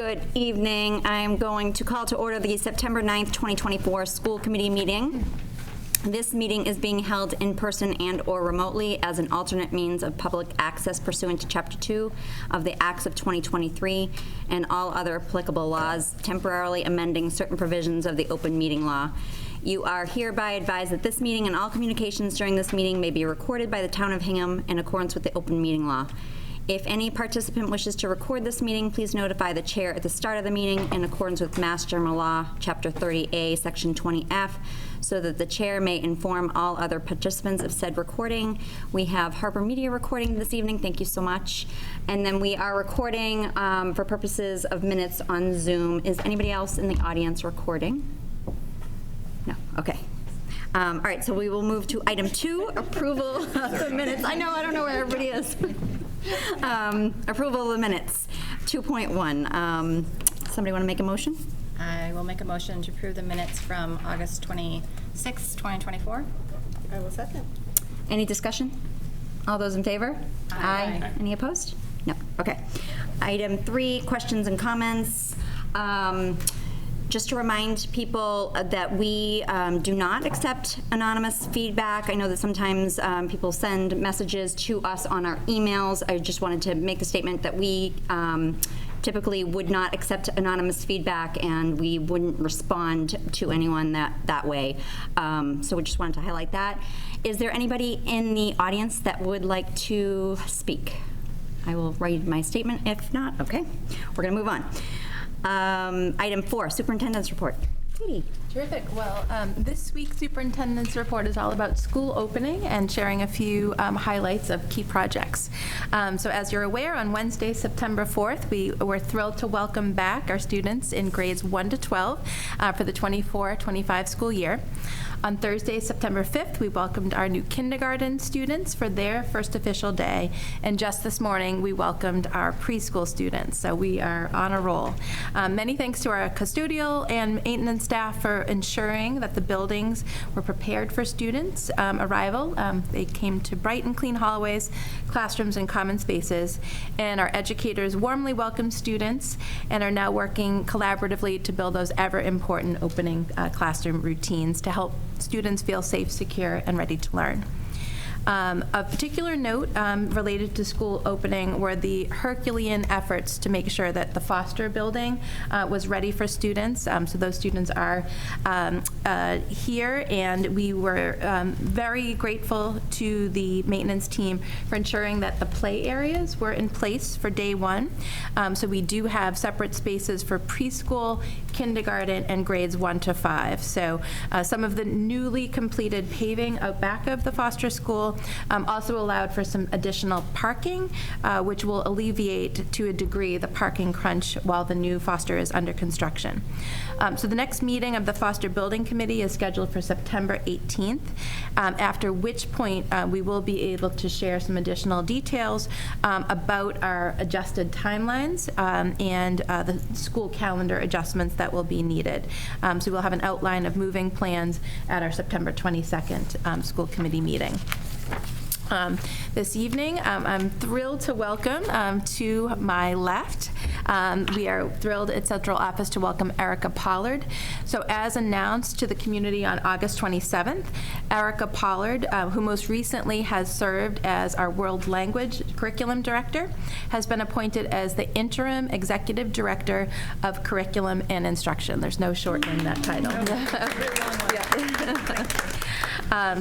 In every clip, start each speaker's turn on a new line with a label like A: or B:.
A: Good evening. I'm going to call to order the September 9th, 2024 school committee meeting. This meeting is being held in person and/or remotely as an alternate means of public access pursuant to Chapter 2 of the Acts of 2023 and all other applicable laws, temporarily amending certain provisions of the open meeting law. You are hereby advised that this meeting and all communications during this meeting may be recorded by the Town of Hingham in accordance with the open meeting law. If any participant wishes to record this meeting, please notify the chair at the start of the meeting in accordance with Mass General Law, Chapter 30A, Section 20F, so that the chair may inform all other participants of said recording. We have Harper Media recording this evening. Thank you so much. And then we are recording for purposes of minutes on Zoom. Is anybody else in the audience recording? No. Okay. All right, so we will move to item 2, approval of the minutes. I don't know where everybody is. Approval of the minutes, 2.1. Somebody want to make a motion?
B: I will make a motion to approve the minutes from August 26, 2024.
C: I will second.
A: Any discussion? All those in favor?
B: Aye.
A: Any opposed? No. Okay. Item 3, questions and comments. Just to remind people that we do not accept anonymous feedback. I know that sometimes people send messages to us on our emails. I just wanted to make the statement that we typically would not accept anonymous feedback, and we wouldn't respond to anyone that way. So we just wanted to highlight that. Is there anybody in the audience that would like to speak? I will read my statement. If not, okay. We're going to move on. Item 4, superintendent's report. Katie.
C: Terrific. Well, this week's superintendent's report is all about school opening and sharing a few highlights of key projects. So as you're aware, on Wednesday, September 4th, we were thrilled to welcome back our students in grades 1 to 12 for the 24-25 school year. On Thursday, September 5th, we welcomed our new kindergarten students for their first official day. And just this morning, we welcomed our preschool students. So we are on a roll. Many thanks to our custodial and maintenance staff for ensuring that the buildings were prepared for students' arrival. They came to bright and clean hallways, classrooms, and common spaces. And our educators warmly welcomed students and are now working collaboratively to build those ever important opening classroom routines to help students feel safe, secure, and ready to learn. Of particular note related to school opening were the Herculean efforts to make sure that the Foster building was ready for students. So those students are here, and we were very grateful to the maintenance team for ensuring that the play areas were in place for day one. So we do have separate spaces for preschool, kindergarten, and grades 1 to 5. So some of the newly completed paving out back of the Foster school also allowed for some additional parking, which will alleviate to a degree the parking crunch while the new Foster is under construction. So the next meeting of the Foster Building Committee is scheduled for September 18th, after which point we will be able to share some additional details about our adjusted timelines and the school calendar adjustments that will be needed. So we'll have an outline of moving plans at our September 22nd school committee meeting. This evening, I'm thrilled to welcome to my left, we are thrilled at Central Office to welcome Erica Pollard. So as announced to the community on August 27th, Erica Pollard, who most recently has served as our World Language Curriculum Director, has been appointed as the Interim Executive Director of Curriculum and Instruction. There's no shortening that title.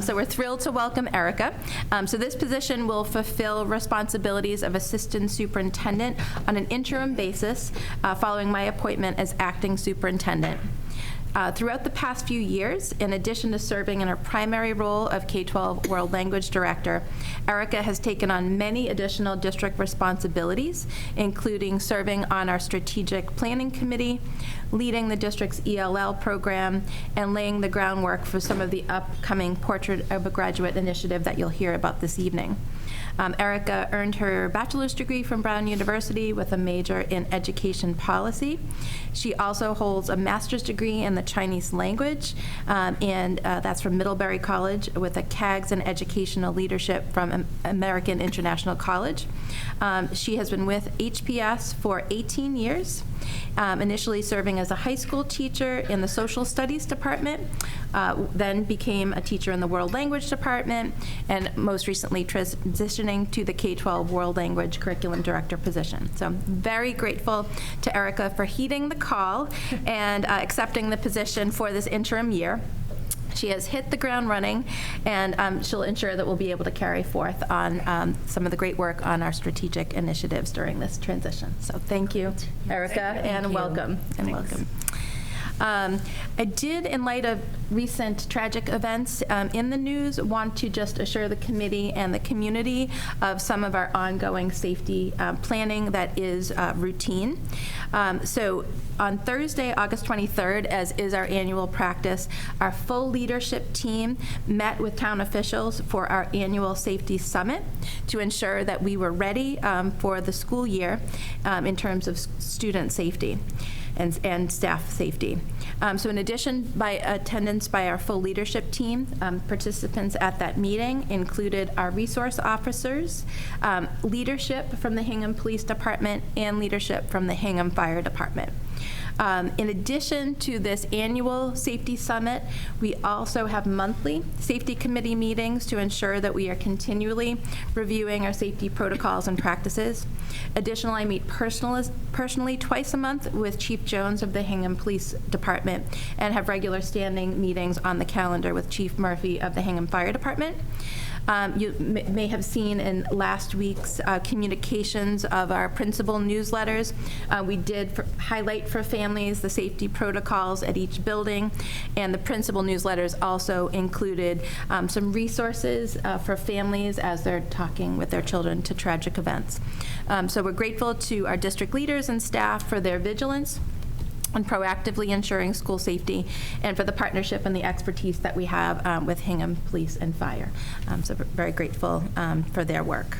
C: So we're thrilled to welcome Erica. So this position will fulfill responsibilities of Assistant Superintendent on an interim basis following my appointment as Acting Superintendent. Throughout the past few years, in addition to serving in her primary role of K-12 World Language Director, Erica has taken on many additional district responsibilities, including serving on our Strategic Planning Committee, leading the district's ELL program, and laying the groundwork for some of the upcoming Portrait of a Graduate initiative that you'll hear about this evening. Erica earned her bachelor's degree from Brown University with a major in education policy. She also holds a master's degree in the Chinese language, and that's from Middlebury College, with a CAGS in educational leadership from American International College. She has been with HPS for 18 years, initially serving as a high school teacher in the social studies department, then became a teacher in the world language department, and most recently transitioning to the K-12 world language curriculum director position. So I'm very grateful to Erica for heeding the call and accepting the position for this interim year. She has hit the ground running, and she'll ensure that we'll be able to carry forth on some of the great work on our strategic initiatives during this transition. So thank you, Erica, and welcome. And welcome. I did, in light of recent tragic events in the news, want to just assure the committee and the community of some of our ongoing safety planning that is routine. So on Thursday, August 23rd, as is our annual practice, our full leadership team met with town officials for our annual safety summit to ensure that we were ready for the school year in terms of student safety and staff safety. So in addition, by attendance by our full leadership team, participants at that meeting included our resource officers, leadership from the Hingham Police Department, and leadership from the Hingham Fire Department. In addition to this annual safety summit, we also have monthly safety committee meetings to ensure that we are continually reviewing our safety protocols and practices. Additionally, I meet personally twice a month with Chief Jones of the Hingham Police Department and have regular standing meetings on the calendar with Chief Murphy of the Hingham Fire Department. You may have seen in last week's communications of our principal newsletters, we did highlight for families the safety protocols at each building, and the principal newsletters also included some resources for families as they're talking with their children to tragic events. So we're grateful to our district leaders and staff for their vigilance and proactively ensuring school safety, and for the partnership and the expertise that we have with Hingham Police and Fire. So we're very grateful for their work.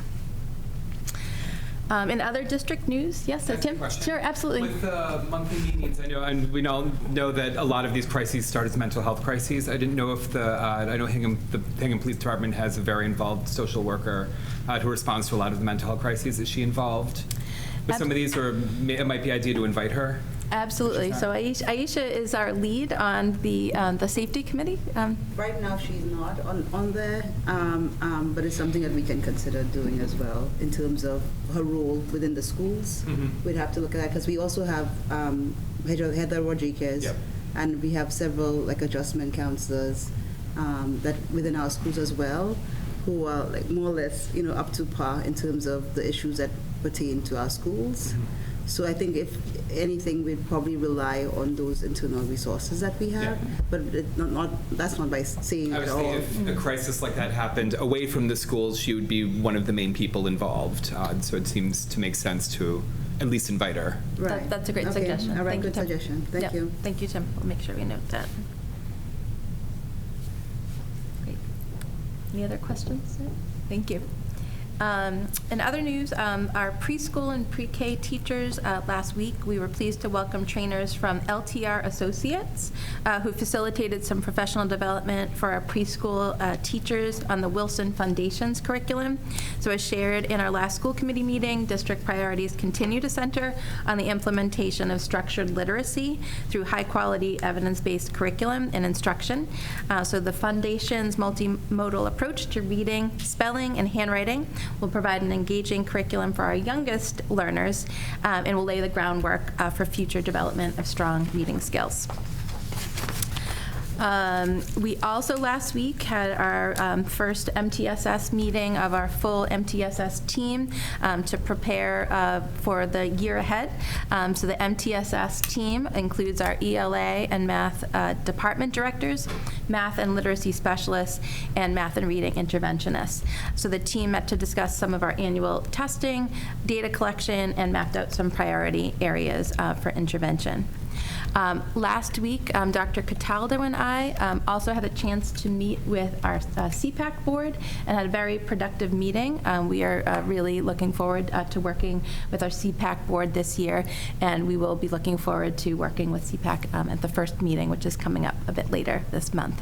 C: In other district news, yes, so Tim? Sure, absolutely.
D: With the monthly meetings, I know, and we all know that a lot of these crises start as mental health crises. I didn't know if I know the Hingham Police Department has a very involved social worker who responds to a lot of the mental health crises. Is she involved with some of these, or it might be idea to invite her?
C: Absolutely. So Aisha is our lead on the safety committee.
E: Right now, she's not on there, but it's something that we can consider doing as well in terms of her role within the schools. Mm-hmm. We'd have to look at that because we also have Heather Rodriguez, yep, and we have several like adjustment counselors that within our schools as well, who are like more or less up to par in terms of the issues that pertain to our schools. Mm-hmm. So I think if anything, we'd probably rely on those internal resources that we have, yeah, but that's not by saying at all.
D: If a crisis like that happened away from the schools, she would be one of the main people involved. So it seems to make sense to at least invite her.
E: Right.
C: That's a great suggestion.
E: All right,
C: Thank
E: good
C: you,
E: suggestion. Thank you.
C: Thank you, Tim. We'll make sure we note that. Great. Any other questions? Thank you. In other news, our preschool and pre-K teachers, last week, we were pleased to welcome trainers from LTR Associates who facilitated some professional development for our preschool teachers on the Wilson Foundation's curriculum. So as shared in our last school committee meeting, district priorities continue to center on the implementation of structured literacy through high-quality evidence-based curriculum and instruction. So the Foundation's multimodal approach to reading, spelling, and handwriting will provide an engaging curriculum for our youngest learners and will lay the groundwork for future development of strong reading skills. We also last week had our first MTSS meeting of our full MTSS team to prepare for the year ahead. So the MTSS team includes our ELA and math department directors, math and literacy specialists, and math and reading interventionists. So the team met to discuss some of our annual testing, data collection, and mapped out some priority areas for intervention. Last week, Dr. Cataldo and I also had a chance to meet with our CPAC board and had a very productive meeting. We are really looking forward to working with our CPAC board this year, and we will be looking forward to working with CPAC at the first meeting, which is coming up a bit later this month.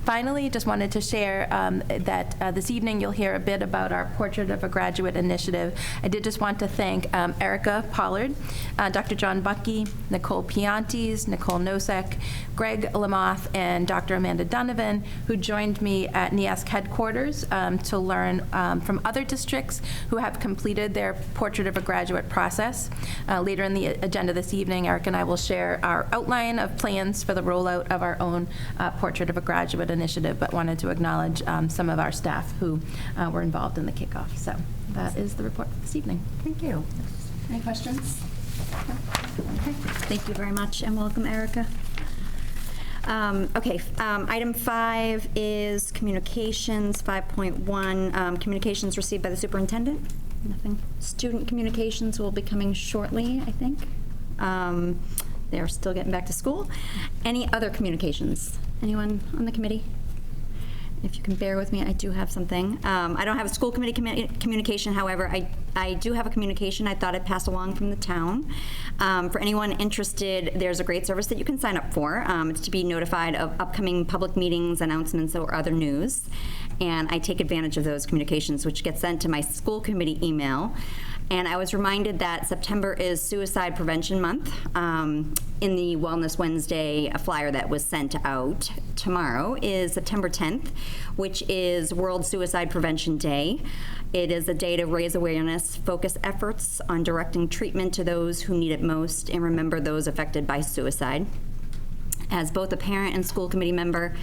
C: Finally, just wanted to share that this evening you'll hear a bit about our Portrait of a Graduate initiative. I did just want to thank Erica Pollard, Dr. John Buckey, Nicole Piantes, Nicole Nosek, Greg Lamoth, and Dr. Amanda Donovan, who joined me at NEASC headquarters to learn from other districts who have completed their Portrait of a Graduate process. Later in the agenda this evening, Eric and I will share our outline of plans for the rollout of our own Portrait of a Graduate initiative, but wanted to acknowledge some of our staff who were involved in the kickoff. So that is the report for this evening.
A: Thank you. Any questions? No? Okay. Thank you very much, and welcome, Erica. Okay, item 5 is communications. 5.1, communications received by the superintendent. Nothing. Student communications will be coming shortly, I think. They're still getting back to school. Any other communications? Anyone on the committee? If you can bear with me, I do have something. I don't have a school committee communication, however, I do have a communication I thought I'd pass along from the town. For anyone interested, there's a great service that you can sign up for. It's to be notified of upcoming public meetings, announcements, or other news. And I take advantage of those communications, which get sent to my school committee email. And I was reminded that September is Suicide Prevention Month. In the Wellness Wednesday flyer that was sent out, tomorrow is September 10th, which is World Suicide Prevention Day. It is a day to raise awareness, focus efforts on directing treatment to those who need it most, and remember those affected by suicide. As both a parent and school committee member,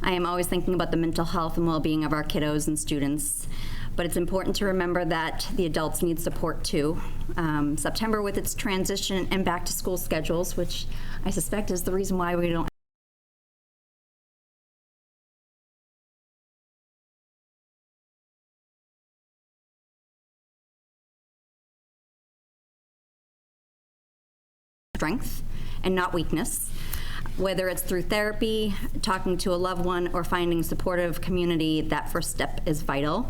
A: I am always thinking about the mental health and well-being of our kiddos and students. But it's important to remember that the adults need support too. September, with its transition and back to school schedules, which I suspect is the reason why we don't strength and not weakness. Whether it's through therapy, talking to a loved one, or finding supportive community, that first step is vital.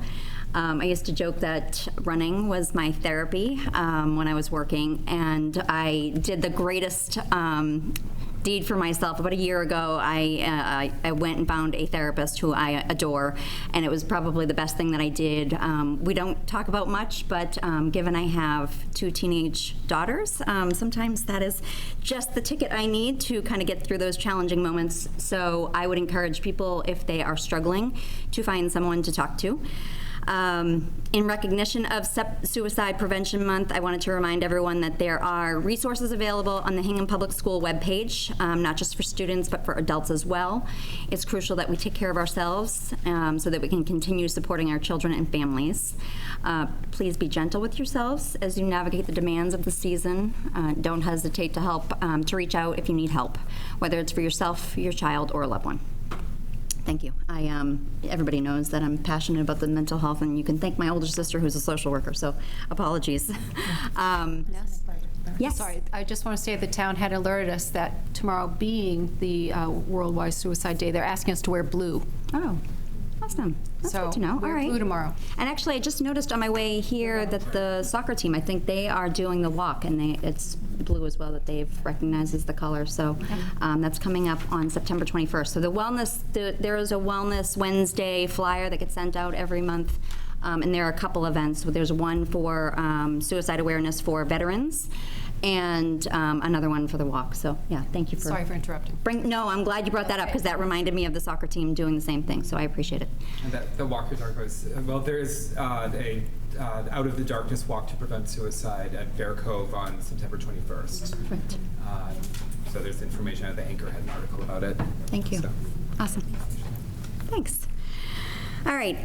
A: I used to joke that running was my therapy when I was working, and I did the greatest deed for myself. About a year ago, I went and found a therapist who I adore, and it was probably the best thing that I did. We don't talk about much, but given I have 2 teenage daughters, sometimes that is just the ticket I need to kind of get through those challenging moments. So I would encourage people, if they are struggling, to find someone to talk to. In recognition of Suicide Prevention Month, I wanted to remind everyone that there are resources available on the Hingham Public School webpage, not just for students, but for adults as well. It's crucial that we take care of ourselves so that we can continue supporting our children and families. Please be gentle with yourselves as you navigate the demands of the season. Don't hesitate to help, to reach out if you need help, whether it's for yourself, your child, or a loved one. Thank you. Everybody knows that I'm passionate about the mental health, and you can thank my older sister who's a social worker, so apologies.
B: Yes.
A: Yes.
F: Sorry, I just want to say the town had alerted us that tomorrow being the Worldwide Suicide Day, they're asking us to wear blue.
A: Oh, awesome. That's
F: So
A: good to know.
F: wear
A: All right.
F: blue tomorrow.
A: And actually, I just noticed on my way here that the soccer team, I think they are doing the walk, and it's blue as well, that they've recognized as the color. So that's coming up on September 21st. So there is a Wellness Wednesday flyer that gets sent out every month. And there are a couple events. There's one for suicide awareness for veterans, and another one for the walk. So yeah, thank you for.
F: Sorry for interrupting.
A: No, I'm glad you brought that up, because that reminded me of the soccer team doing the same thing. So I appreciate it.
D: And that the walk you're talking about is, well, there is a Out of the Darkness Walk to Prevent Suicide at Bear Cove on September 21st.
A: Right.
D: So there's information. The Anchor had an article about it.
A: Thank you.
D: So.
A: Awesome. Thanks. All right,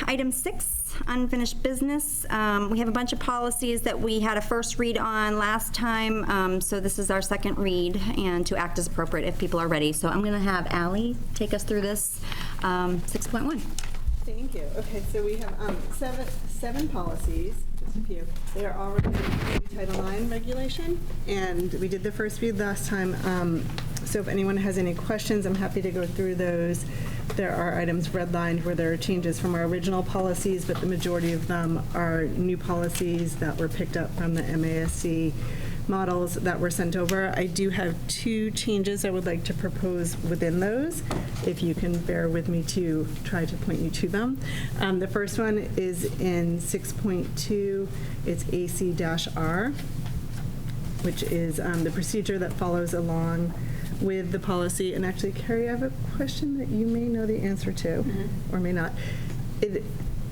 A: item 6, unfinished business. We have a bunch of policies that we had a first read on last time, so this is our second read, and to act as appropriate if people are ready. So I'm going to have Allie take us through this 6.1.
G: Thank you. Okay, so we have seven policies. just a few. They are all related to Title IX regulation, and we did the first read last time. So if anyone has any questions, I'm happy to go through those. There are items redlined where there are changes from our original policies, but the majority of them are new policies that were picked up from the MASC models that were sent over. I do have 2 changes I would like to propose within those, if you can bear with me to try to point you to them. The first one is in 6.2, it's AC-R, which is the procedure that follows along with the policy. And actually, Carrie, I have a question that you may know the answer to, or may not. It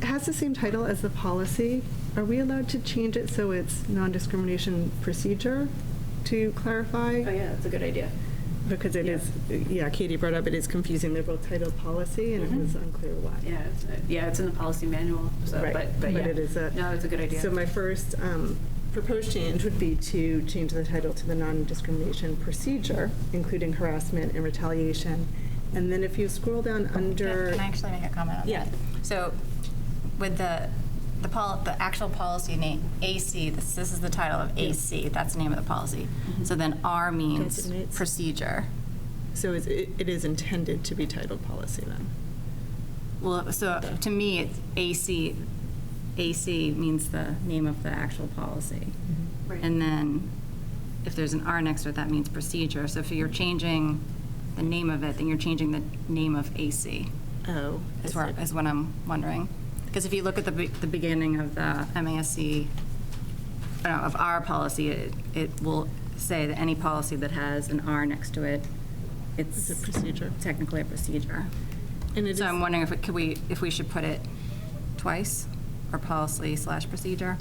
G: has the same title as the policy. Are we allowed to change it so it's non-discrimination procedure, to clarify?
H: Oh, yeah, that's a good idea.
G: Because it is, yeah, Katie brought up, it is confusing. They're both titled policy, and it was unclear why.
H: Yeah, it's in the policy manual. So,
G: Right,
H: but yeah.
G: it is a.
H: No, it's a good idea.
G: So my first proposed change would be to change the title to the non-discrimination procedure, including harassment and retaliation. And then if you scroll down under.
B: Can I actually make a comment on that?
G: Yeah.
B: So with the actual policy name, AC, this is the title of AC, that's the name of the policy. So then R means
G: Designates.
B: procedure.
G: So it is intended to be titled policy then?
B: Well, so to me, it's AC. AC means the name of the actual policy.
H: Right.
B: And then if there's an R next to it, that means procedure. So if you're changing the name of it, then you're changing the name of AC,
G: Oh.
B: is what I'm wondering. Because if you look at the beginning of the MASC, of our policy, it will say that any policy that has an R next to it, it's
G: It's a procedure.
B: technically a procedure.
G: And it is.
B: So I'm wondering if we should put it twice, or policy/procedure.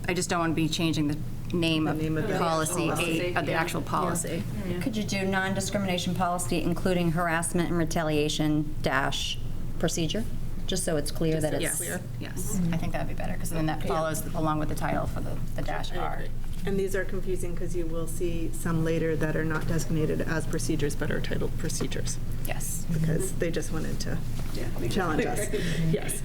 B: I just don't want to be changing the name
G: The
B: of
G: name of the
B: policy,
H: policy,
B: of the
H: yeah.
B: actual policy.
A: Could you do non-discrimination policy, including harassment and retaliation dash procedure? Just so it's clear that it's.
B: Yes, I think that'd be better, because then that follows along with the title for the dash R.
G: And these are confusing because you will see some later that are not designated as procedures but are titled procedures,
B: Yes.
G: because they just wanted to challenge us. Yes.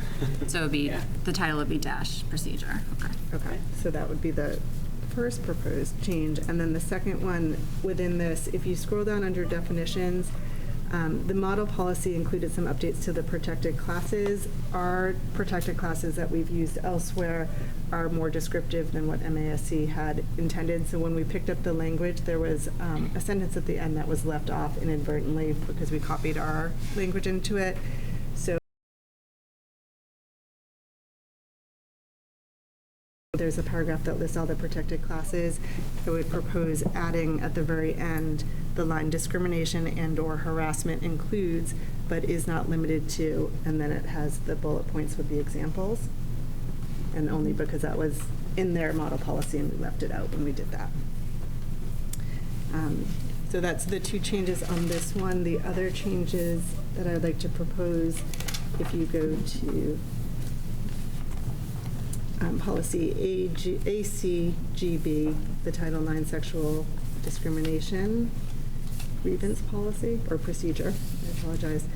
B: So it would be, the title would be dash procedure. Okay.
G: Okay, so that would be the first proposed change. And then the second one within this, if you scroll down under definitions, the model policy included some updates to the protected classes. Our protected classes that we've used elsewhere are more descriptive than what MASC had intended. So when we picked up the language, there was a sentence at the end that was left off inadvertently because we copied our language into it. So there's a paragraph that lists all the protected classes. I would propose adding at the very end the line discrimination and/or harassment includes, but is not limited to, and then it has the bullet points with the examples. And only because that was in their model policy and we left it out when we did that. So that's the 2 changes on this one. The other changes that I'd like to propose, if you go to policy ACGB, the Title IX sexual discrimination grievance policy or procedure, I apologize.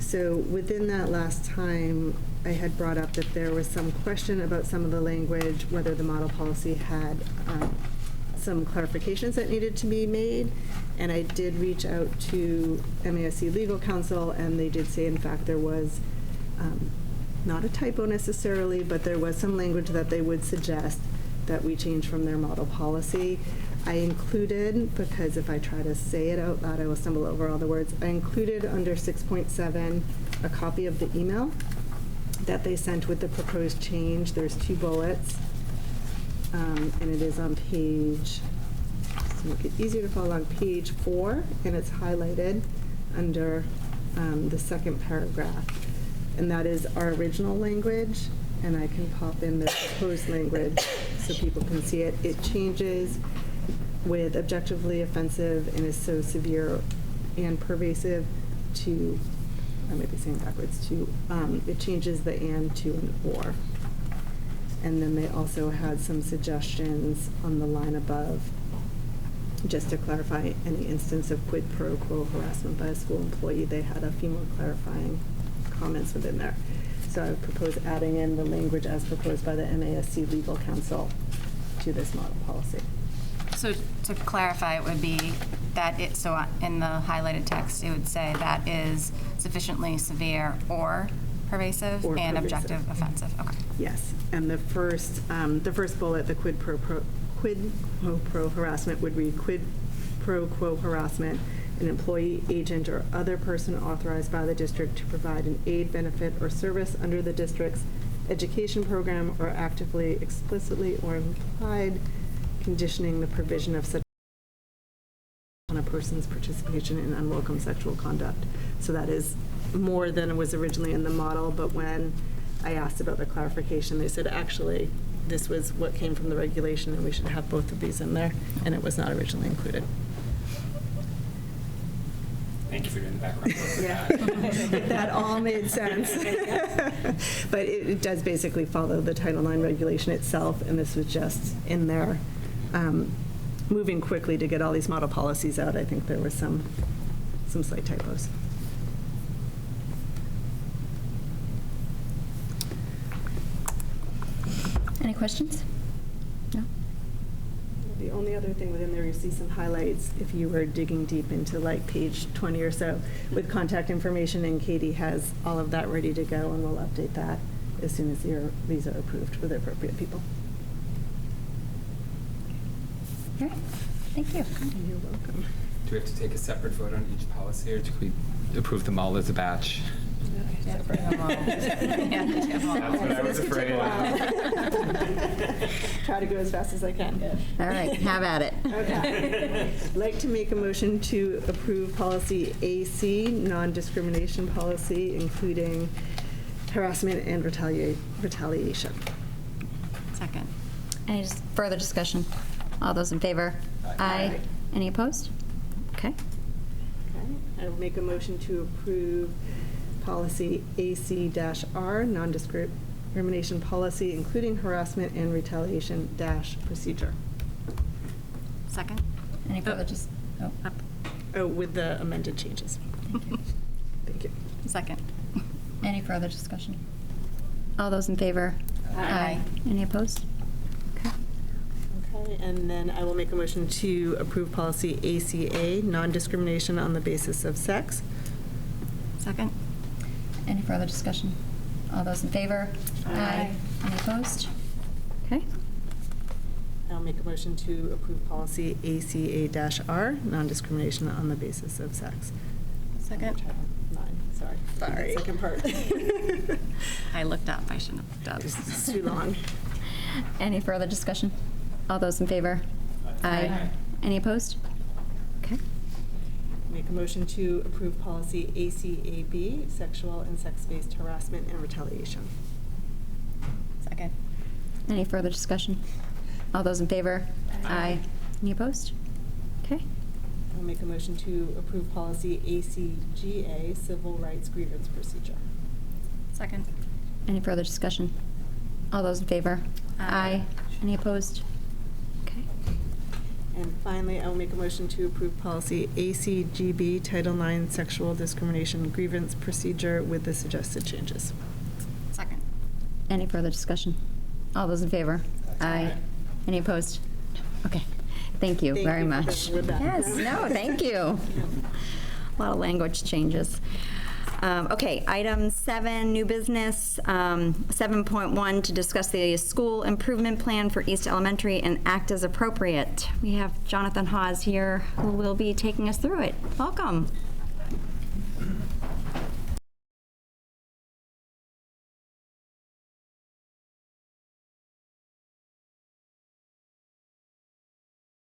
G: So within that last time, I had brought up that there was some question about some of the language, whether the model policy had some clarifications that needed to be made. And I did reach out to MASC legal counsel, and they did say, in fact, there was not a typo necessarily, but there was some language that they would suggest that we change from their model policy. I included, because if I try to say it out loud, I will stumble over all the words. I included under 6.7 a copy of the email that they sent with the proposed change. There's 2 bullets, and it is on page, to make it easier to follow along, page 4, and it's highlighted under the second paragraph. And that is our original language, and I can pop in the proposed language so people can see it. It changes with objectively offensive and is so severe and pervasive to, I might be saying backwards, to, it changes the and to an or. And then they also had some suggestions on the line above, just to clarify any instance of quid pro quo harassment by a school employee. They had a few more clarifying comments within there. So So I would propose adding in the language as proposed by the MASC Legal Counsel to this model policy.
B: So to clarify, it would be that so in the highlighted text, it would say that is sufficiently severe or pervasive
G: Or
B: and
G: pervasive.
B: objective offensive. Okay.
G: Yes, and the first bullet, the quid pro quo harassment would read quid pro quo harassment, an employee, agent, or other person authorized by the district to provide an aid, benefit, or service under the district's education program or actively, explicitly, or implied conditioning the provision of such on a person's participation in unwelcome sexual conduct. So that is more than was originally in the model, but when I asked about the clarification, they said, actually, this was what came from the regulation, and we should have both of these in there, and it was not originally included.
D: Thank you for doing the background work for
G: Yeah,
D: that.
G: that all made sense. But it does basically follow the Title IX regulation itself, and this was just in there, moving quickly to get all these model policies out. I think there were some slight typos.
A: Any questions? No?
G: The only other thing within there, you see some highlights if you were digging deep into like page 20 or so with contact information, and Katie has all of that ready to go, and we'll update that as soon as these are approved for the appropriate people.
A: All right, thank you.
G: You're welcome.
D: Do we have to take a separate vote on each policy, or do we approve them all as a batch?
B: Yeah, bring them all.
D: That's what I was afraid of.
G: Try to go as fast as I can.
A: All right, have at it.
G: Okay. I'd like to make a motion to approve policy AC, non-discrimination policy, including harassment and retaliation.
B: Second.
A: Any further discussion? All those in favor? Aye. Any opposed? Okay.
G: Okay. I will make a motion to approve policy AC-R, non-discrimination policy, including harassment and retaliation procedure.
B: Second.
A: Any further
B: Up.
G: Oh, with the amended changes. Thank you.
B: Second.
A: Any further discussion? All those in favor?
B: Aye.
A: Any opposed? Okay.
G: Okay, and then I will make a motion to approve policy ACA, non-discrimination on the basis of sex.
B: Second.
A: Any further discussion? All those in favor?
B: Aye.
A: Any opposed? Okay.
G: I'll make a motion to approve policy ACA-R, non-discrimination on the basis of sex.
B: Second.
G: Sorry. Second part.
B: I looked up. I shouldn't have looked up.
G: It's too long.
A: Any further discussion? All those in favor? Aye. Any opposed? Okay.
G: Make a motion to approve policy ACAB, sexual and sex-based harassment and retaliation.
B: Second.
A: Any further discussion? All those in favor? Aye. Any opposed? Okay.
G: I'll make a motion to approve policy ACGA, civil rights grievance procedure.
B: Second.
A: Any further discussion? All those in favor?
B: Aye.
A: Any opposed? Okay.
G: And finally, I will make a motion to approve policy ACGB, Title IX, sexual discrimination grievance procedure with the suggested changes.
B: Second.
A: Any further discussion? All those in favor? Aye. Any opposed? Okay. Thank you
G: Thank
A: very
G: you for
A: much.
G: being with that.
A: Yes, no, thank you. A lot of language changes. Okay, item 7, new business. 7.1, to discuss the school improvement plan for East Elementary and act as appropriate. We have Jonathan Hawes here who will be taking us through it. Welcome.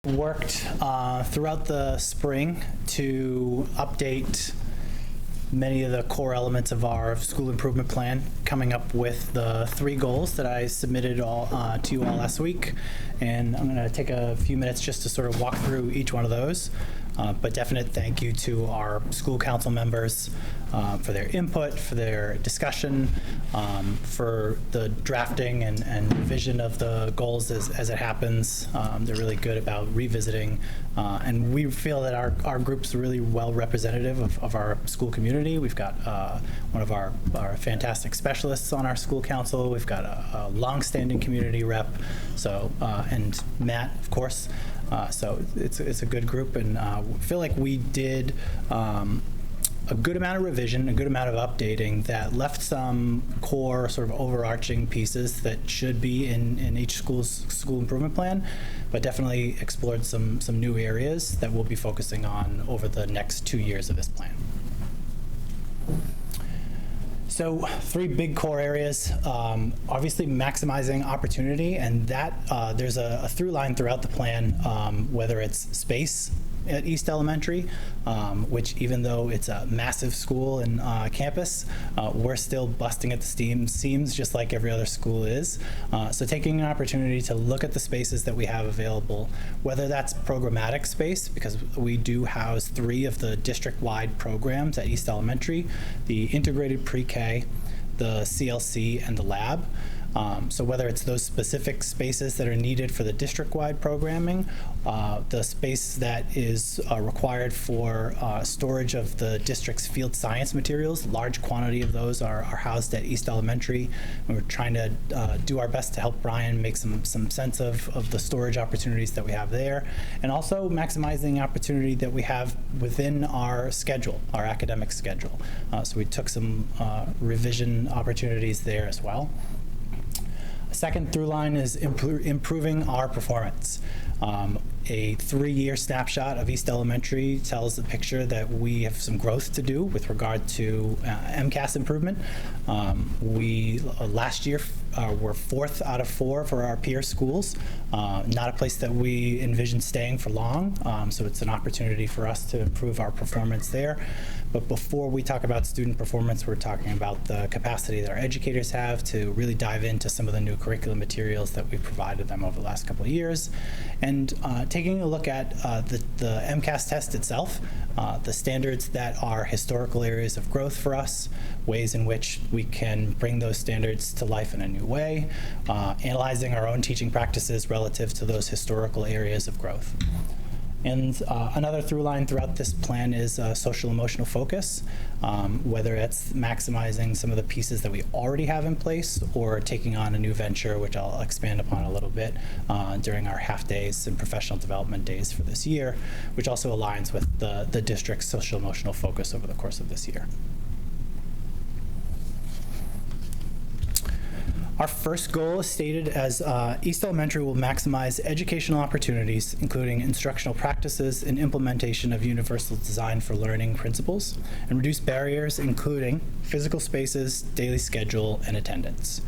I: Worked throughout the spring to update many of the core elements of our school improvement plan, coming up with the 3 goals that I submitted to you all last week. And I'm going to take a few minutes just to sort of walk through each one of those. But definite thank you to our school council members for their input, for their discussion, for the drafting and revision of the goals as it happens. They're really good about revisiting. And we feel that our group's really well representative of our school community. We've got one of our fantastic specialists on our school council. We've got a longstanding community rep, so and Matt, of course. So it's a good group, and feel like we did a good amount of revision, a good amount of updating that left some core sort of overarching pieces that should be in each school's school improvement plan, but definitely explored some new areas that we'll be focusing on over the next 2 years of this plan. So 3 big core areas, obviously maximizing opportunity, and that there's a through line throughout the plan, whether it's space at East Elementary, which even though it's a massive school and campus, we're still busting at the seams just like every other school is. So taking an opportunity to look at the spaces that we have available, whether that's programmatic space, because we do house 3 of the district-wide programs at East Elementary, the integrated pre-K, the CLC, and the lab. So whether it's those specific spaces that are needed for the district-wide programming, the space that is required for storage of the district's field science materials, large quantity of those are housed at East Elementary. And we're trying to do our best to help Brian make some sense of the storage opportunities that we have there, and also maximizing the opportunity that we have within our schedule, our academic schedule. So we took some revision opportunities there as well. Second through line is improving our performance. A 3-year snapshot of East Elementary tells a picture that we have some growth to do with regard to MCAS improvement. We last year were 4th out of 4 for our peer schools. Not a place that we envision staying for long, so it's an opportunity for us to improve our performance there. But before we talk about student performance, we're talking about the capacity that our educators have to really dive into some of the new curriculum materials that we've provided them over the last couple of years. And taking a look at the MCAS test itself, the standards that are historical areas of growth for us, ways in which we can bring those standards to life in a new way, analyzing our own teaching practices relative to those historical areas of growth. And another through line throughout this plan is social emotional focus, whether it's maximizing some of the pieces that we already have in place or taking on a new venture, which I'll expand upon a little bit during our half days and professional development days for this year, which also aligns with the district's social emotional focus over the course of this year. Our first goal is stated as East Elementary will maximize educational opportunities, including instructional practices and implementation of universal design for learning principles, and reduce barriers, including physical spaces, daily schedule, and attendance.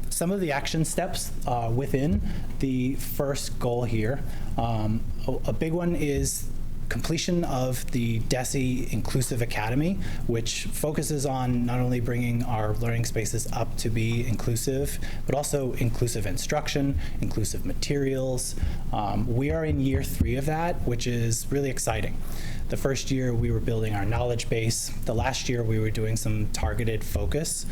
I: Some of the action steps within the first goal here, a big one is completion of the DESE Inclusive Academy, which focuses on not only bringing our learning spaces up to be inclusive, but also inclusive instruction, inclusive materials. We are in year 3 of that, which is really exciting. The first year we were building our knowledge base. The last year we were doing some targeted focus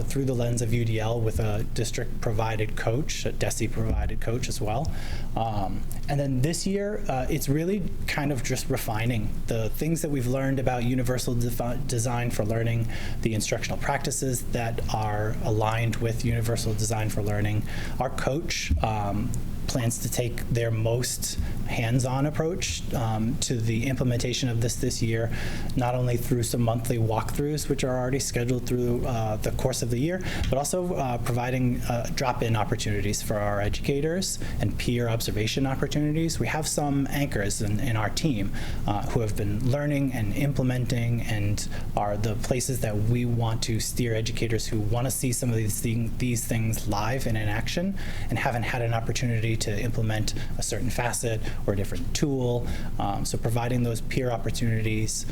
I: through the lens of UDL with a district-provided coach, a DESE-provided coach as well. And then this year, it's really kind of just refining the things that we've learned about universal design for learning, the instructional practices that are aligned with universal design for learning. Our coach plans to take their most hands-on approach to the implementation of this year, not only through some monthly walkthroughs, which are already scheduled through the course of the year, but also providing drop-in opportunities for our educators and peer observation opportunities. We have some anchors in our team who have been learning and implementing and are the places that we want to steer educators who want to see some of these things live and in action and haven't had an opportunity to implement a certain facet or a different tool. So providing those peer opportunities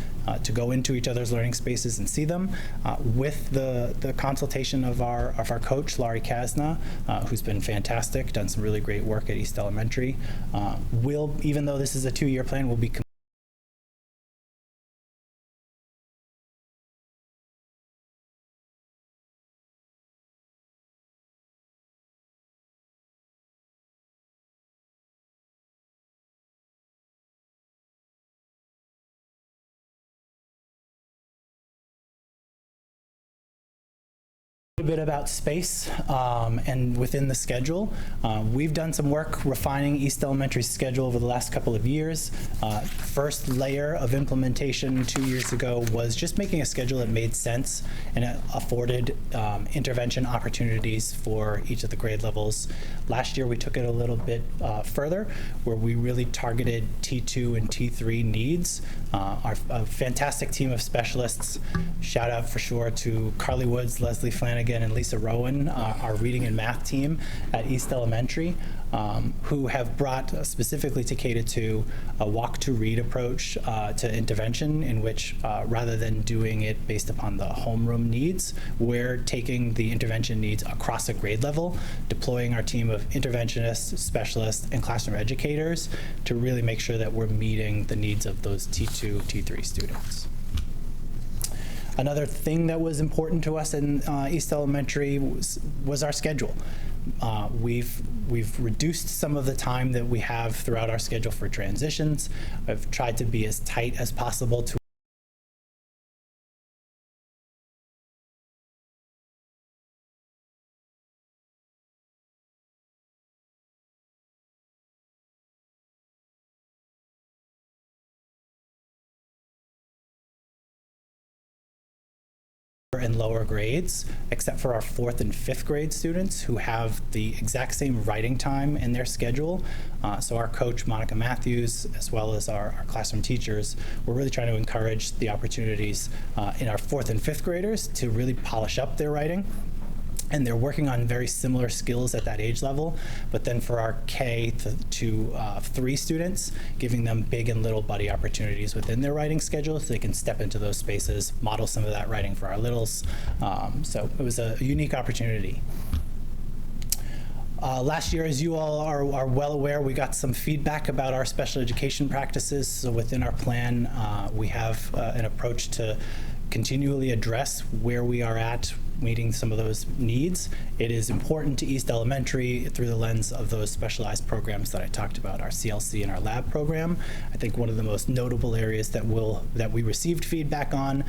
I: to go into each other's learning spaces and see them with the consultation of our coach, Laurie Kasna, who's been fantastic, done some really great work at East Elementary. Even though this is a 2-year plan, we'll be A bit about space and within the schedule. We've done some work refining East Elementary's schedule over the last couple of years. First layer of implementation 2 years ago was just making a schedule that made sense and it afforded intervention opportunities for each of the grade levels. Last year we took it a little bit further, where we really targeted T2 and T3 needs. A fantastic team of specialists, shout out for sure to Carly Woods, Leslie Flanagan, and Lisa Rowan, our reading and math team at East Elementary, who have brought specifically to K-2 a walk to read approach to intervention, in which rather than doing it based upon the homeroom needs, we're taking the intervention needs across a grade level, deploying our team of interventionists, specialists, and classroom educators to really make sure that we're meeting the needs of those T2, T3 students. Another thing that was important to us in East Elementary was our schedule. We've reduced some of the time that we have throughout our schedule for transitions. I've tried to be as tight as possible to in lower grades, except for our 4th and 5th grade students who have the exact same writing time in their schedule. So our coach, Monica Matthews, as well as our classroom teachers, we're really trying to encourage the opportunities in our 4th and 5th graders to really polish up their writing. And they're working on very similar skills at that age level, but then for our K-3 students, giving them big and little buddy opportunities within their writing schedule so they can step into those spaces, model some of that writing for our littles. So it was a unique opportunity. Last year, as you all are well aware, we got some feedback about our special education practices. So within our plan, we have an approach to continually address where we are at meeting some of those needs. It is important to East Elementary through the lens of those specialized programs that I talked about, our CLC and our lab program. I think one of the most notable areas that we received feedback on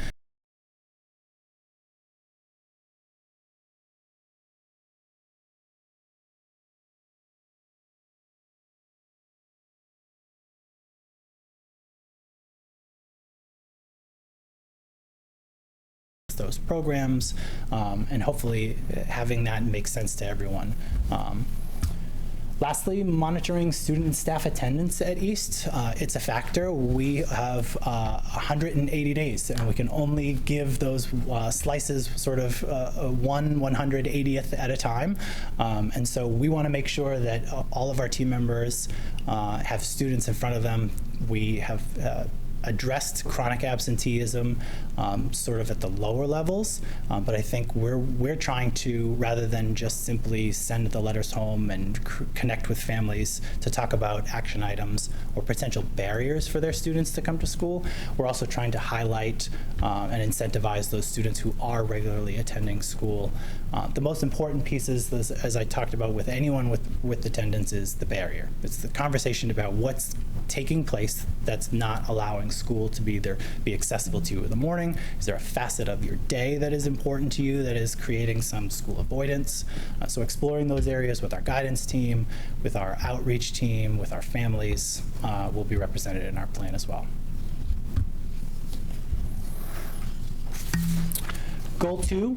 I: those programs, and hopefully having that make sense to everyone. Lastly, monitoring student and staff attendance at East. It's a factor. We have 180 days, and we can only give those slices sort of 1/180th at a time. And so we want to make sure that all of our team members have students in front of them. We have addressed chronic absenteeism sort of at the lower levels, but I think we're trying to, rather than just simply send the letters home and connect with families to talk about action items or potential barriers for their students to come to school, we're also trying to highlight and incentivize those students who are regularly attending school. The most important piece is, as I talked about with anyone with attendance, is the barrier. It's the conversation about what's taking place that's not allowing school to be accessible to you in the morning. Is there a facet of your day that is important to you that is creating some school avoidance? So exploring those areas with our guidance team, with our outreach team, with our families will be represented in our plan as well. Goal 2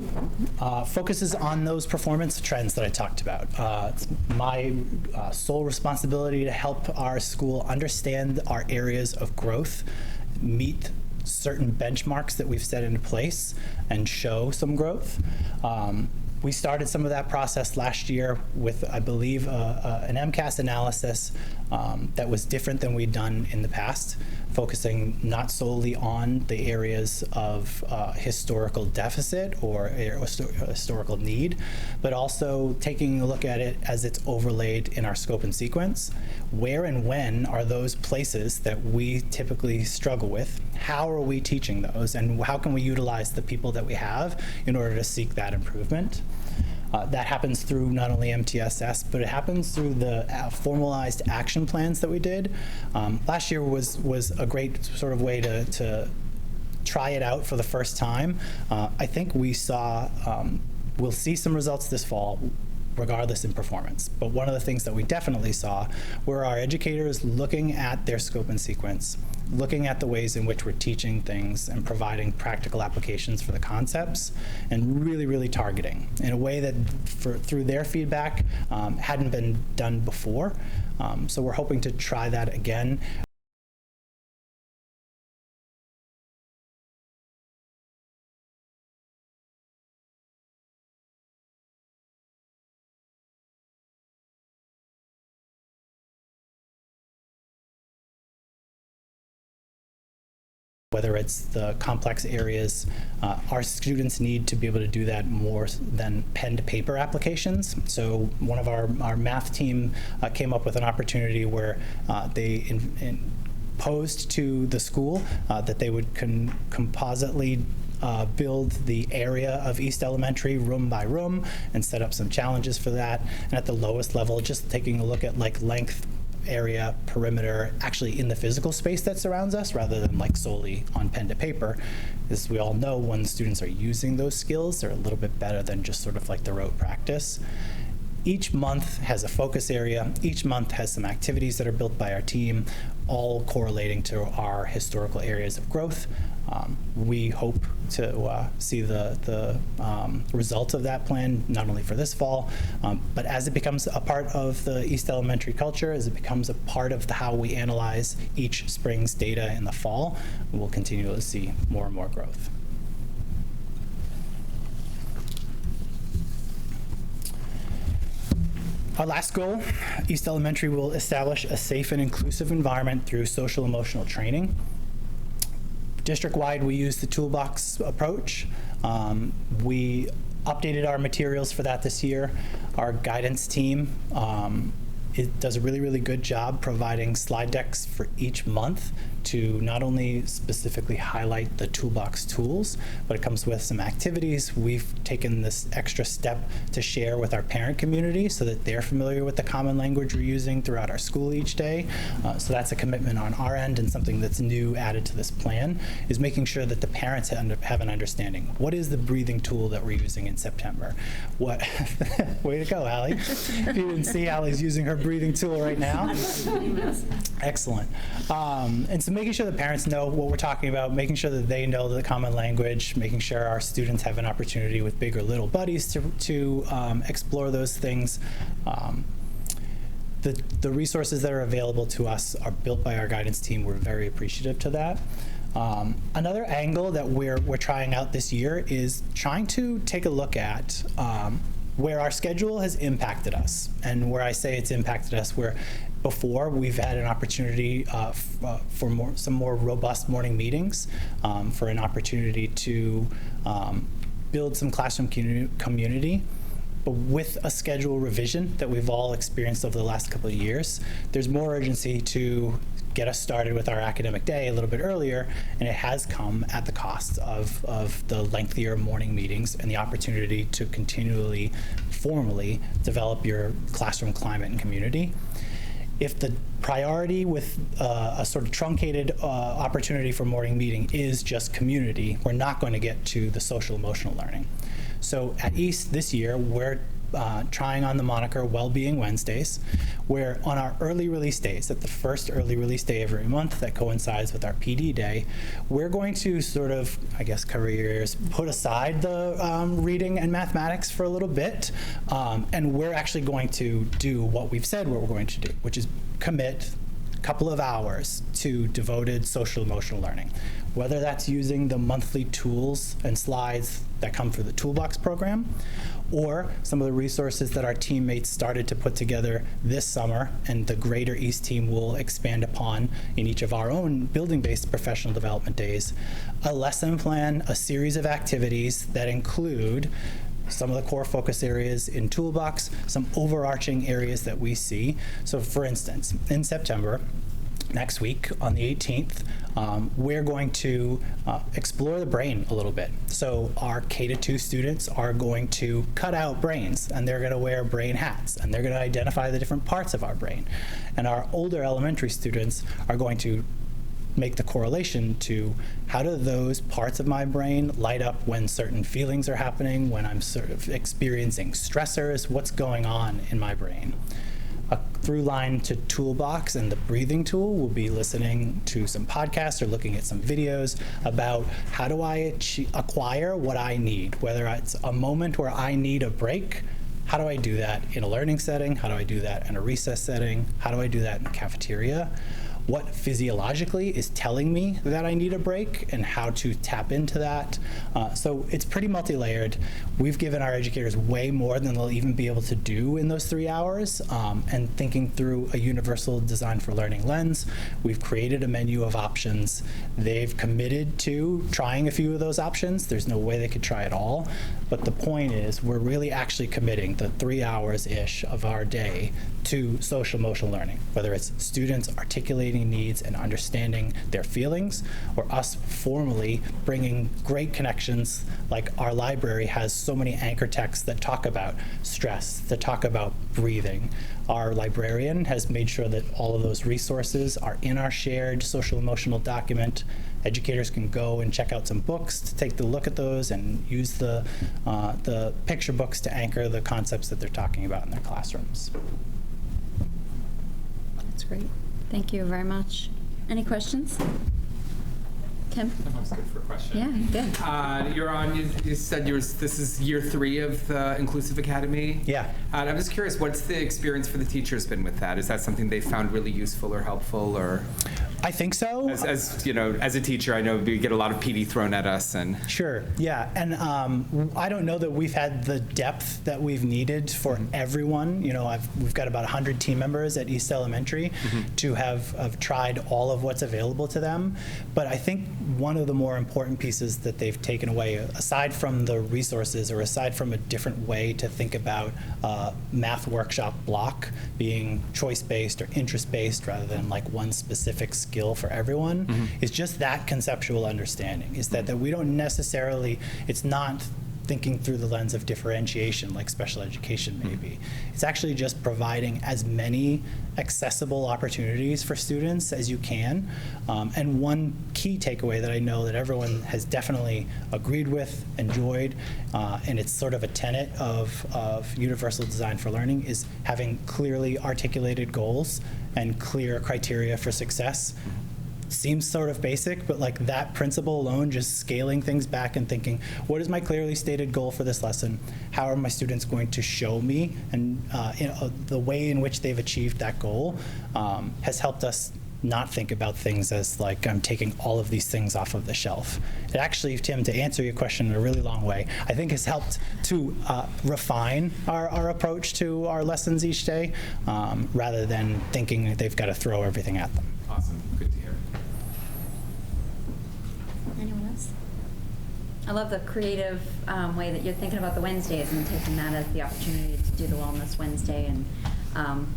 I: focuses on those performance trends that I talked about. It's my sole responsibility to help our school understand our areas of growth, meet certain benchmarks that we've set into place, and show some growth. We started some of that process last year with, I believe, an MCAS analysis that was different than we'd done in the past, focusing not solely on the areas of historical deficit or historical need, but also taking a look at it as it's overlaid in our scope and sequence. Where and when are those places that we typically struggle with? How are we teaching those? And how can we utilize the people that we have in order to seek that improvement? That happens through not only MTSS, but it happens through the formalized action plans that we did. Last year was a great sort of way to try it out for the first time. I think we saw we'll see some results this fall, regardless in performance. But one of the things that we definitely saw were our educators looking at their scope and sequence, looking at the ways in which we're teaching things and providing practical applications for the concepts, and really, really targeting in a way that, through their feedback, hadn't been done before. So we're hoping to try that again. Whether it's the complex areas, our students need to be able to do that more than pen to paper applications. So one of our math team came up with an opportunity where they posed to the school that they would compositely build the area of East Elementary room by room and set up some challenges for that. And at the lowest level, just taking a look at like length, area, perimeter, actually in the physical space that surrounds us, rather than like solely on pen to paper. As we all know, when students are using those skills, they're a little bit better than just sort of like the rote practice. Each month has a focus area. Each month has some activities that are built by our team, all correlating to our historical areas of growth. We hope to see the results of that plan, not only for this fall, but as it becomes a part of the East Elementary culture, as it becomes a part of how we analyze each spring's data in the fall, we'll continue to see more and more growth. Our last goal, East Elementary will establish a safe and inclusive environment through social emotional training. District-wide, we use the toolbox approach. We updated our materials for that this year. Our guidance team it does a really, really good job providing slide decks for each month to not only specifically highlight the toolbox tools, but it comes with some activities. We've taken this extra step to share with our parent community so that they're familiar with the common language we're using throughout our school each day. So that's a commitment on our end, and something that's new added to this plan is making sure that the parents have an understanding. What is the breathing tool that we're using in September? What? Way to go, Allie. If you didn't see, Allie's using her breathing tool right now. Excellent. And so making sure the parents know what we're talking about, making sure that they know the common language, making sure our students have an opportunity with big or little buddies to explore those things. The resources that are available to us are built by our guidance team. We're very appreciative to that. Another angle that we're trying out this year is trying to take a look at where our schedule has impacted us. And where I say it's impacted us, where before we've had an opportunity for some more robust morning meetings, for an opportunity to build some classroom community. But with a schedule revision that we've all experienced over the last couple of years, there's more urgency to get us started with our academic day a little bit earlier, and it has come at the cost of the lengthier morning meetings and the opportunity to continually, formally develop your classroom climate and community. If the priority with a sort of truncated opportunity for morning meeting is just community, we're not going to get to the social emotional learning. So at East this year, we're trying on the moniker Wellbeing Wednesdays, where on our early release days, at the first early release day every month that coincides with our PD day, we're going to sort of, I guess, cover your ears, put aside the reading and mathematics for a little bit, and we're actually going to do what we've said what we're going to do, which is commit a couple of hours to devoted social emotional learning. Whether that's using the monthly tools and slides that come through the Toolbox program, or some of the resources that our teammates started to put together this summer and the greater East team will expand upon in each of our own building-based professional development days, a lesson plan, a series of activities that include some of the core focus areas in Toolbox, some overarching areas that we see. So for instance, in September, next week on the 18th, we're going to explore the brain a little bit. So our K-2 students are going to cut out brains, and they're going to wear brain hats, and they're going to identify the different parts of our brain. And our older elementary students are going to make the correlation to how do those parts of my brain light up when certain feelings are happening, when I'm sort of experiencing stressors, what's going on in my brain. A through line to toolbox and the breathing tool will be listening to some podcasts or looking at some videos about how do I acquire what I need, whether it's a moment where I need a break. How do I do that in a learning setting? How do I do that in a recess setting? How do I do that in the cafeteria? What physiologically is telling me that I need a break and how to tap into that. So it's pretty multi-layered. We've given our educators way more than they'll even be able to do in those 3 hours. And thinking through a universal design for learning lens, we've created a menu of options. They've committed to trying a few of those options. There's no way they could try it all. But the point is, we're really actually committing the 3 hours-ish of our day to social emotional learning, whether it's students articulating needs and understanding their feelings, or us formally bringing great connections, like our library has so many anchor texts that talk about stress, that talk about breathing. Our librarian has made sure that all of those resources are in our shared social emotional document. Educators can go and check out some books to take the look at those and use the picture books to anchor the concepts that they're talking about in their classrooms.
A: That's great. Thank you very much. Any questions? Tim?
D: That's good for a question.
A: Yeah, good.
D: You're on, you said this is year 3 of the Inclusive Academy.
I: Yeah.
D: And I'm just curious, what's the experience for the teachers been with that? Is that something they found really useful or helpful, or?
I: I think so.
D: As you know, as a teacher, I know we get a lot of PD thrown at us, and
I: Sure, yeah, and I don't know that we've had the depth that we've needed for everyone. You know, we've got about 100 team members at East Elementary to have tried all of what's available to them. But I think one of the more important pieces that they've taken away, aside from the resources or aside from a different way to think about math workshop block being choice-based or interest-based rather than like one specific skill for everyone, is just that conceptual understanding, is that we don't necessarily, it's not thinking through the lens of differentiation like special education maybe. It's actually just providing as many accessible opportunities for students as you can. And one key takeaway that I know that everyone has definitely agreed with, enjoyed, and it's sort of a tenet of universal design for learning, is having clearly articulated goals and clear criteria for success. Seems sort of basic, but like that principle alone, just scaling things back and thinking, what is my clearly stated goal for this lesson? How are my students going to show me? And the way in which they've achieved that goal has helped us not think about things as like I'm taking all of these things off of the shelf. It actually, Tim, to answer your question in a really long way, I think has helped to refine our approach to our lessons each day, rather than thinking that they've got to throw everything at them.
D: awesome, good to hear.
A: Anyone else? I love the creative way that you're thinking about the Wednesdays and taking that as the opportunity to do the Wellness Wednesday and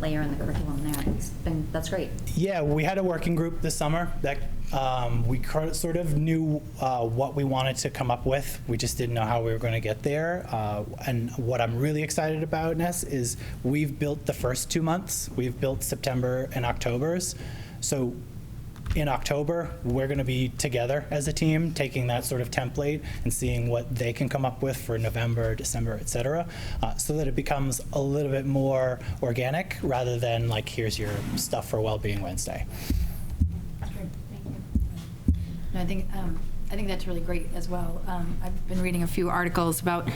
A: layer in the curriculum there. That's great.
I: Yeah, we had a working group this summer that we sort of knew what we wanted to come up with. We just didn't know how we were going to get there. And what I'm really excited about, Ness, is we've built the first 2 months. We've built September and October's. So in October, we're going to be together as a team, taking that sort of template and seeing what they can come up with for November, December, et cetera, so that it becomes a little bit more organic rather than like, here's your stuff for Wellbeing Wednesday.
F: That's great. Thank you. No, I think that's really great as well. I've been reading a few articles about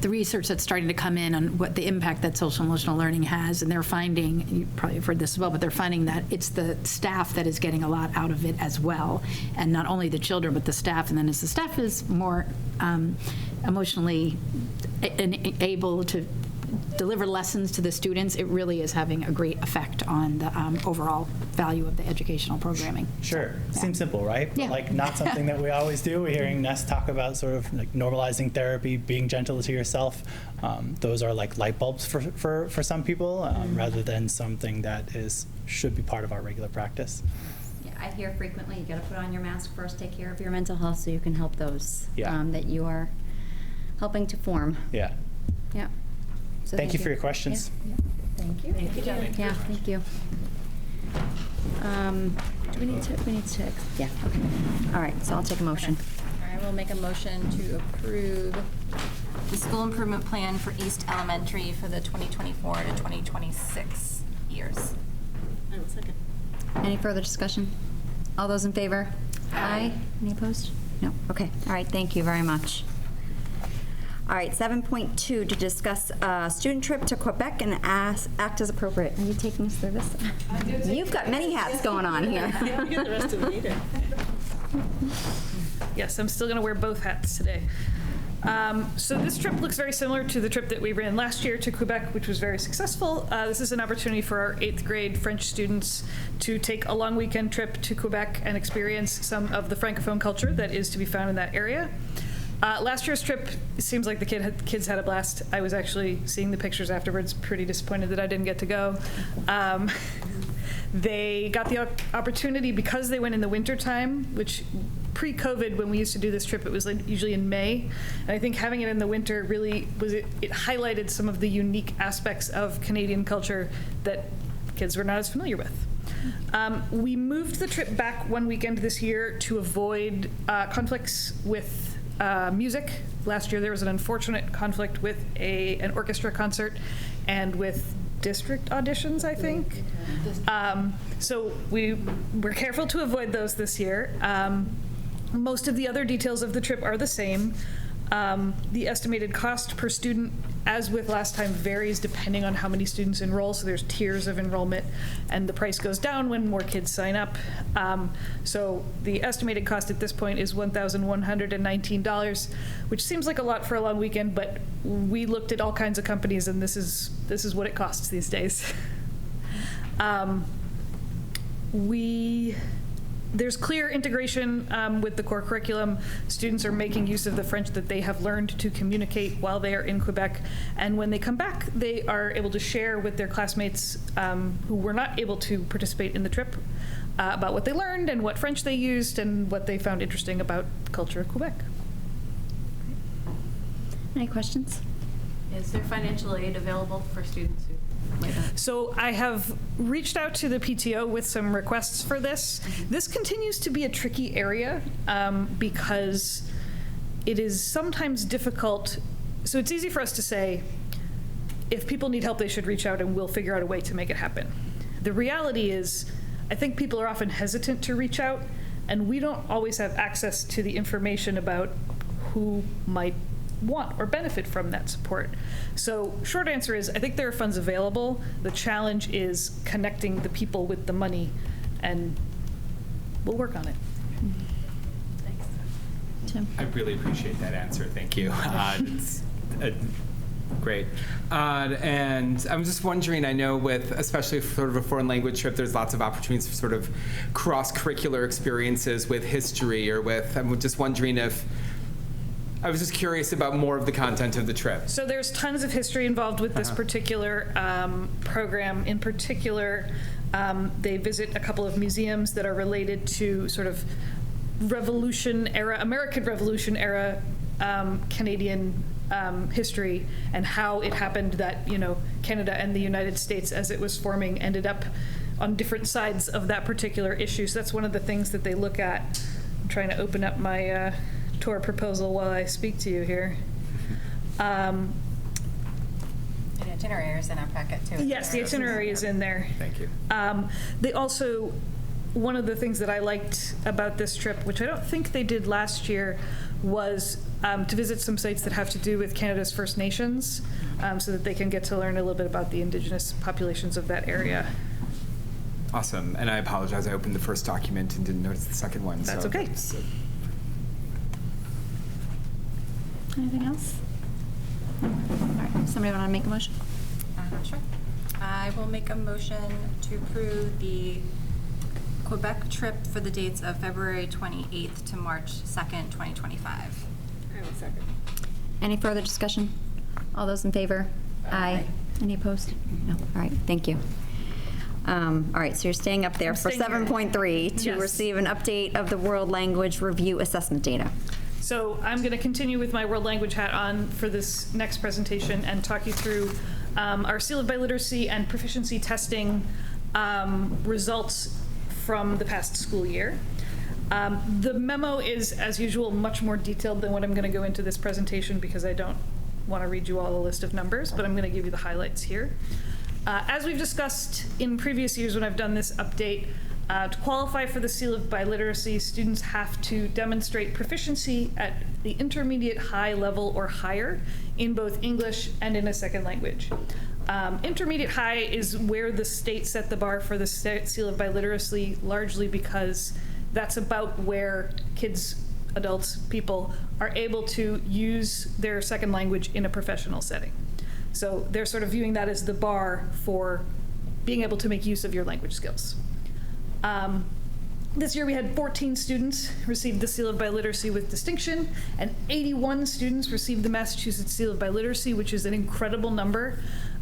F: the research that's starting to come in on what the impact that social emotional learning has, and they're finding, you probably have heard this as well, but they're finding that it's the staff that is getting a lot out of it as well, and not only the children, but the staff. And then as the staff is more emotionally able to deliver lessons to the students, it really is having a great effect on the overall value of the educational programming.
I: Sure.
F: Yeah.
I: Seems simple, right?
F: Yeah.
I: But like not something that we always do. We're hearing Ness talk about sort of like normalizing therapy, being gentle to yourself. Those are like light bulbs for some people, rather than something that should be part of our regular practice.
A: Yeah, I hear frequently, you got to put on your mask first, take care of your mental health so you can help those that you are helping to form.
I: Yeah.
A: Yeah. So
I: Thank you for your questions.
A: Yeah. Thank you. Thank you, Jen. Yeah, thank you. We need to, yeah, okay. All right, so I'll take a motion.
B: I will make a motion to approve the school improvement plan for East Elementary for the 2024 to 2026 years.
H: I will second.
A: Any further discussion? All those in favor? Aye. Any opposed? No, okay, all right, thank you very much. All right, 7.2, to discuss a student trip to Quebec and act as appropriate. Are you taking us through this? You've got many hats going on here.
H: We get the rest of the meeting.
J: Yes, I'm still going to wear both hats today. So this trip looks very similar to the trip that we ran last year to Quebec, which was very successful. This is an opportunity for our 8th grade French students to take a long weekend trip to Quebec and experience some of the Francophone culture that is to be found in that area. Last year's trip, it seems like the kids had a blast. I was actually seeing the pictures afterwards, pretty disappointed that I didn't get to go. They got the opportunity because they went in the wintertime, which pre-COVID, when we used to do this trip, it was usually in May. And I think having it in the winter really it highlighted some of the unique aspects of Canadian culture that kids were not as familiar with. We moved the trip back one weekend this year to avoid conflicts with music. Last year there was an unfortunate conflict with an orchestra concert and with district auditions, I think. So we were careful to avoid those this year. Most of the other details of the trip are the same. The estimated cost per student, as with last time, varies depending on how many students enroll. So there's tiers of enrollment, and the price goes down when more kids sign up. So the estimated cost at this point is $1,119, which seems like a lot for a long weekend, but we looked at all kinds of companies, and this is what it costs these days. There's clear integration with the core curriculum. Students are making use of the French that they have learned to communicate while they are in Quebec. And when they come back, they are able to share with their classmates who were not able to participate in the trip about what they learned and what French they used and what they found interesting about the culture of Quebec.
A: Any questions?
H: Is there financial aid available for students who might not?
J: So I have reached out to the PTO with some requests for this. This continues to be a tricky area because it is sometimes difficult. So it's easy for us to say, if people need help, they should reach out and we'll figure out a way to make it happen. The reality is, I think people are often hesitant to reach out, and we don't always have access to the information about who might want or benefit from that support. So short answer is, I think there are funds available. The challenge is connecting the people with the money, and we'll work on it.
H: Thanks.
A: Tim?
D: I really appreciate that answer. Thank you. It's great. And I'm just wondering, I know with especially sort of a foreign language trip, there's lots of opportunities for sort of cross-curricular experiences with history or with, I'm just wondering if, I was just curious about more of the content of the trip.
J: So there's tons of history involved with this particular program. In particular, they visit a couple of museums that are related to sort of Revolution era, American Revolution era Canadian history, and how it happened that, you know, Canada and the United States as it was forming ended up on different sides of that particular issue. So that's one of the things that they look at. I'm trying to open up my tour proposal while I speak to you here.
B: The itinerary is in our packet too.
J: Yes, the itinerary is in there.
D: Thank you.
J: They also, one of the things that I liked about this trip, which I don't think they did last year, was to visit some sites that have to do with Canada's First Nations, so that they can get to learn a little bit about the Indigenous populations of that area.
D: Awesome. And I apologize, I opened the first document and didn't notice the second one.
J: That's
D: so
J: okay.
A: Anything else? All right, somebody want to make a motion?
B: Sure. I will make a motion to approve the Quebec trip for the dates of February 28th to March 2nd, 2025.
G: I will second.
A: Any further discussion? All those in favor? Aye. Any opposed? No. All right, thank you. All right, so you're staying up there for
J: staying here.
A: 7.3 to
J: Yes.
A: receive an update of the World Language Review Assessment data.
J: So I'm going to continue with my world language hat on for this next presentation and talk you through our Seal of Biliteracy and proficiency testing results from the past school year. The memo is, as usual, much more detailed than what I'm going to go into this presentation because I don't want to read you all a list of numbers, but I'm going to give you the highlights here. As we've discussed in previous years when I've done this update, to qualify for the Seal of Biliteracy, students have to demonstrate proficiency at the intermediate high level or higher in both English and in a second language. Intermediate high is where the state set the bar for the Seal of Biliteracy, largely because that's about where kids, adults, people are able to use their second language in a professional setting. So they're sort of viewing that as the bar for being able to make use of your language skills. This year we had 14 students receive the Seal of Biliteracy with distinction, and 81 students received the Massachusetts Seal of Biliteracy, which is an incredible number.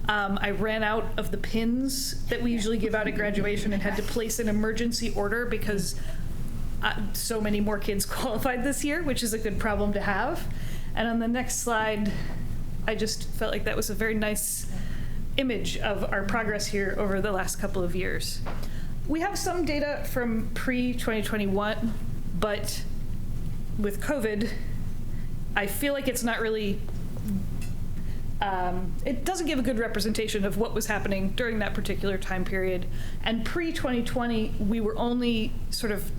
J: I ran out of the pins that we usually give out at graduation and had to place an emergency order because so many more kids qualified this year, which is a good problem to have. And on the next slide, I just felt like that was a very nice image of our progress here over the last couple of years. We have some data from pre-2021, but with COVID, I feel like it's not really, it doesn't give a good representation of what was happening during that particular time period. And pre-2020, we were only sort of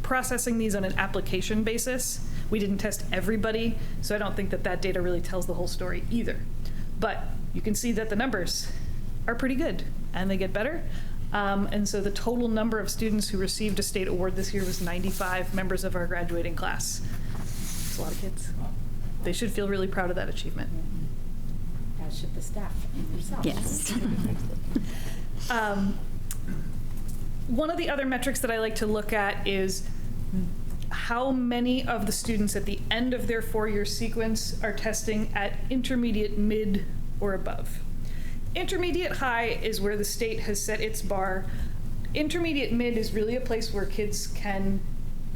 J: processing these on an application basis. We didn't test everybody, so I don't think that that data really tells the whole story either. But you can see that the numbers are pretty good, and they get better. And so the total number of students who received a state award this year was 95 members of our graduating class. That's a lot of kids. They should feel really proud of that achievement.
F: As should the staff themselves.
A: Yes.
J: One of the other metrics that I like to look at is how many of the students at the end of their 4-year sequence are testing at intermediate, mid, or above. Intermediate high is where the state has set its bar. Intermediate mid is really a place where kids can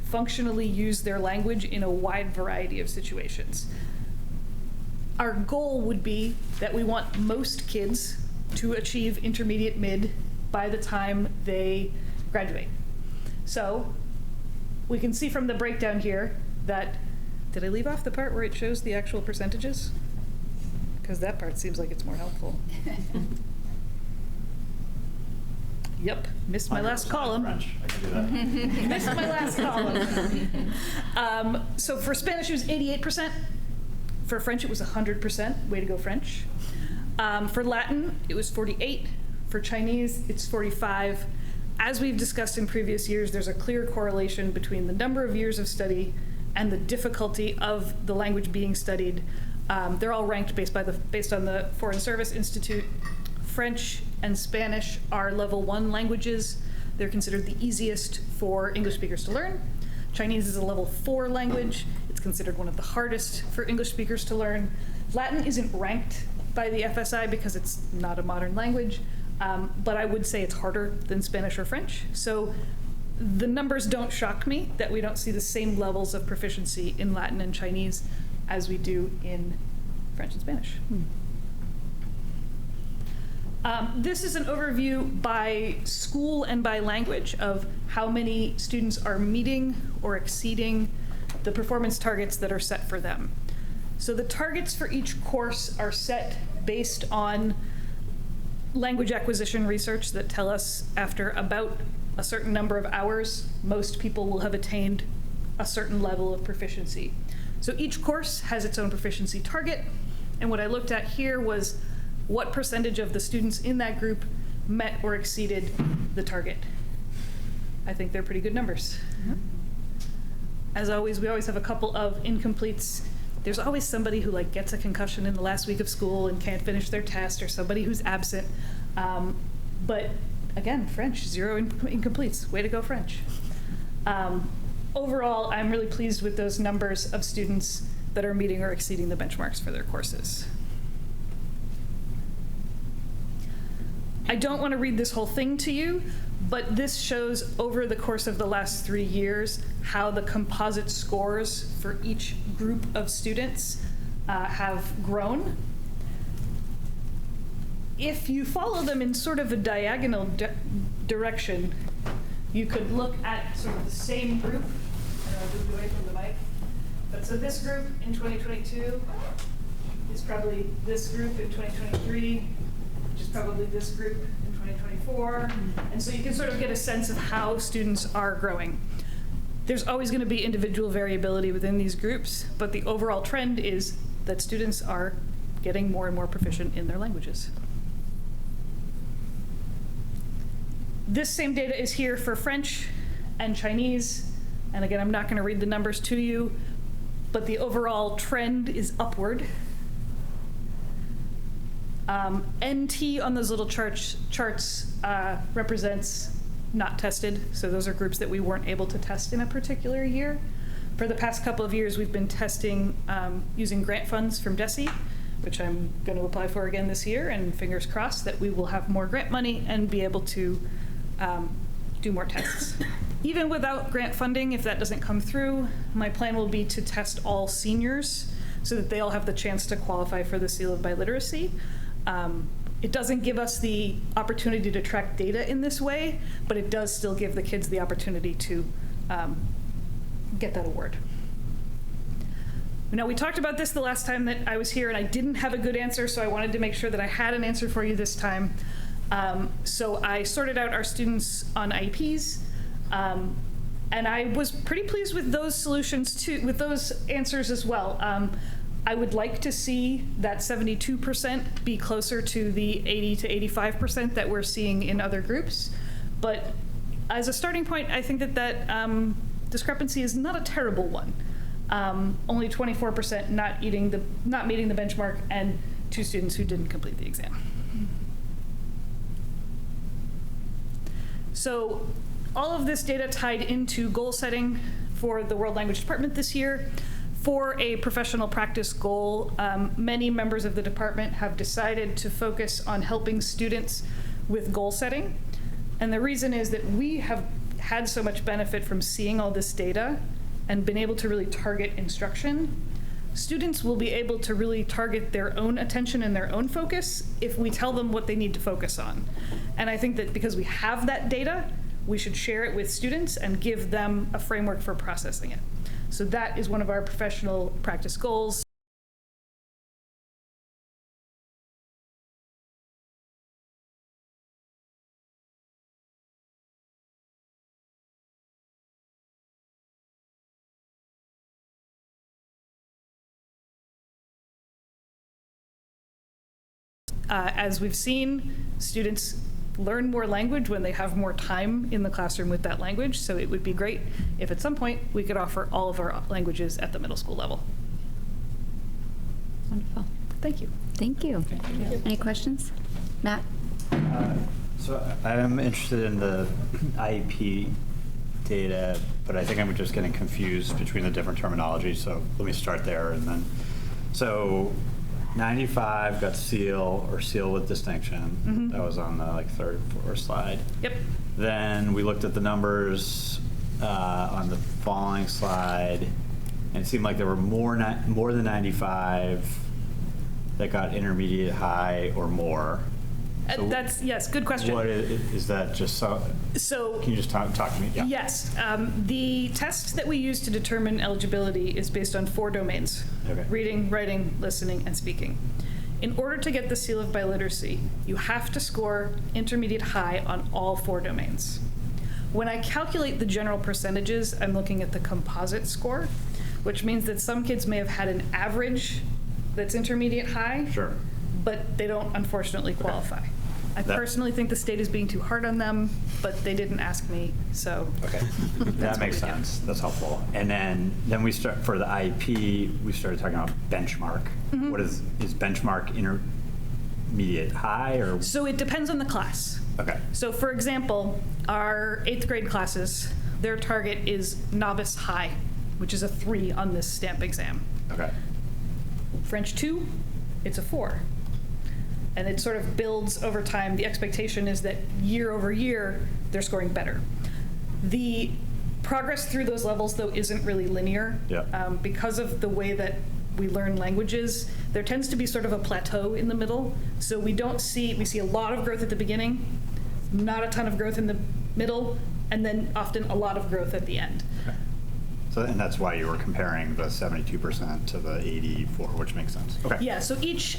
J: functionally use their language in a wide variety of situations. Our goal would be that we want most kids to achieve intermediate mid by the time they graduate. So we can see from the breakdown here that, did I leave off the part where it shows the actual percentages? Because that part seems like it's more helpful. Yep, missed my last column.
K: French. I can do that.
J: Missed my last column. So for Spanish, it was 88%. For French, it was 100%. Way to go, French. For Latin, it was 48. For Chinese, it's 45. As we've discussed in previous years, there's a clear correlation between the number of years of study and the difficulty of the language being studied. They're all ranked based on the Foreign Service Institute. French and Spanish are level 1 languages. They're considered the easiest for English speakers to learn. Chinese is a level 4 language. It's considered one of the hardest for English speakers to learn. Latin isn't ranked by the FSI because it's not a modern language, but I would say it's harder than Spanish or French. So the numbers don't shock me that we don't see the same levels of proficiency in Latin and Chinese as we do in French and Spanish. This is an overview by school and by language of how many students are meeting or exceeding the performance targets that are set for them. So the targets for each course are set based on language acquisition research that tell us after about a certain number of hours, most people will have attained a certain level of proficiency. So each course has its own proficiency target, and what I looked at here was what percentage of the students in that group met or exceeded the target. I think they're pretty good numbers. As always, we always have a couple of incompletes. There's always somebody who gets a concussion in the last week of school and can't finish their test, or somebody who's absent. But again, French, 0 incompletes. Way to go, French. Overall, I'm really pleased with those numbers of students that are meeting or exceeding the benchmarks for their courses. I don't want to read this whole thing to you, but this shows over the course of the last 3 years how the composite scores for each group of students have grown. If you follow them in sort of a diagonal direction, you could look at sort of the same group. I moved away from the mic. But so this group in 2022 is probably this group in 2023, which is probably this group in 2024. And so you can sort of get a sense of how students are growing. There's always going to be individual variability within these groups, but the overall trend is that students are getting more and more proficient in their languages. This same data is here for French and Chinese. And again, I'm not going to read the numbers to you, but the overall trend is upward. NT on those little charts represents not tested. So those are groups that we weren't able to test in a particular year. For the past couple of years, we've been testing using grant funds from DESE, which I'm going to apply for again this year, and fingers crossed that we will have more grant money and be able to do more tests. Even without grant funding, if that doesn't come through, my plan will be to test all seniors so that they all have the chance to qualify for the Seal of Biliteracy. It doesn't give us the opportunity to track data in this way, but it does still give the kids the opportunity to get that award. Now, we talked about this the last time that I was here, and I didn't have a good answer, so I wanted to make sure that I had an answer for you this time. So I sorted out our students on IEPs, and I was pretty pleased with those solutions too, with those answers as well. I would like to see that 72% be closer to the 80 to 85% that we're seeing in other groups. But as a starting point, I think that discrepancy is not a terrible one. Only 24% not meeting the benchmark, and 2 students who didn't complete the exam. So all of this data tied into goal setting for the World Language Department this year. For a professional practice goal, many members of the department have decided to focus on helping students with goal setting. And the reason is that we have had so much benefit from seeing all this data and been able to really target instruction. Students will be able to really target their own attention and their own focus if we tell them what they need to focus on. And I think that because we have that data, we should share it with students and give them a framework for processing it. So that is one of our professional practice goals. As we've seen, students learn more language when they have more time in the classroom with that language. So it would be great if at some point we could offer all of our languages at the middle school level.
A: Wonderful.
J: Thank you.
A: Thank you. Any questions? Matt?
K: So I'm interested in the IEP data, but I think I'm just getting confused between the different terminology. So let me start there. And then, so 95 got seal or seal with distinction.
J: Mm-hmm.
K: That was on the third or fourth slide.
J: Yep.
K: Then we looked at the numbers on the following slide, and it seemed like there were more than 95 that got intermediate, high, or more. So
J: Yes, good question.
K: What is that? Just so can you just talk to me? Yeah.
J: Yes. The test that we use to determine eligibility is based on 4 domains:
K: Okay.
J: reading, writing, listening, and speaking. In order to get the Seal of Biliteracy, you have to score intermediate high on all 4 domains. When I calculate the general percentages, I'm looking at the composite score, which means that some kids may have had an average that's intermediate high.
K: Sure.
J: But they don't unfortunately qualify. I personally think the state is being too hard on them, but they didn't ask me, so.
K: Okay, that makes sense. That's helpful. And then we start, for the IEP, we started talking about benchmark.
J: Mm-hmm.
K: What is benchmark intermediate high or?
J: So it depends on the class.
K: Okay.
J: So for example, our 8th grade classes, their target is novice high, which is a 3 on this stamp exam.
K: Okay.
J: French 2, it's a 4. And it sort of builds over time. The expectation is that year over year, they're scoring better. The progress through those levels, though, isn't really linear.
K: Yeah.
J: Because of the way that we learn languages, there tends to be sort of a plateau in the middle. So we see a lot of growth at the beginning, not a ton of growth in the middle, and then often a lot of growth at the end.
K: Okay. So, and that's why you were comparing the 72% to the 84, which makes sense. Okay.
J: Yeah, so each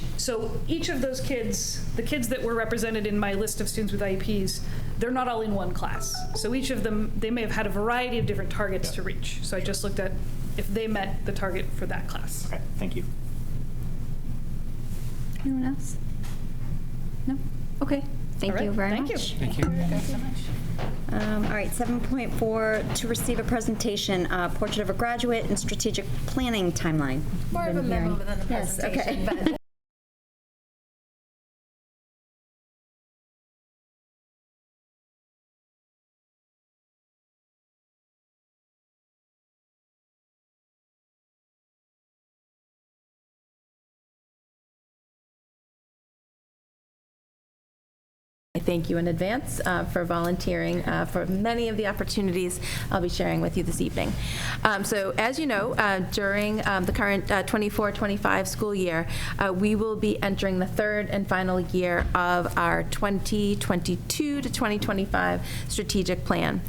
J: of those kids, the kids that were represented in my list of students with IEPs, they're not all in one class. So each of them, they may have had a variety of different targets to reach. So I just looked at if they met the target for that class.
K: Okay, thank you.
A: Anyone else? No? Okay. Thank
J: All right,
A: you very
J: thank
A: much.
J: you.
D: Thank you.
A: All right, 7.4, to receive a presentation, Portrait of a Graduate and Strategic Planning Timeline.
F: More of a
A: Been
F: memo
A: hearing-
F: than a
A: Yes,
F: presentation,
A: okay.
F: but
C: I thank you in advance for volunteering for many of the opportunities I'll be sharing with you this evening. So as you know, during the current 24-25 school year, we will be entering the third and final year of our 2022 to 2025 strategic plan.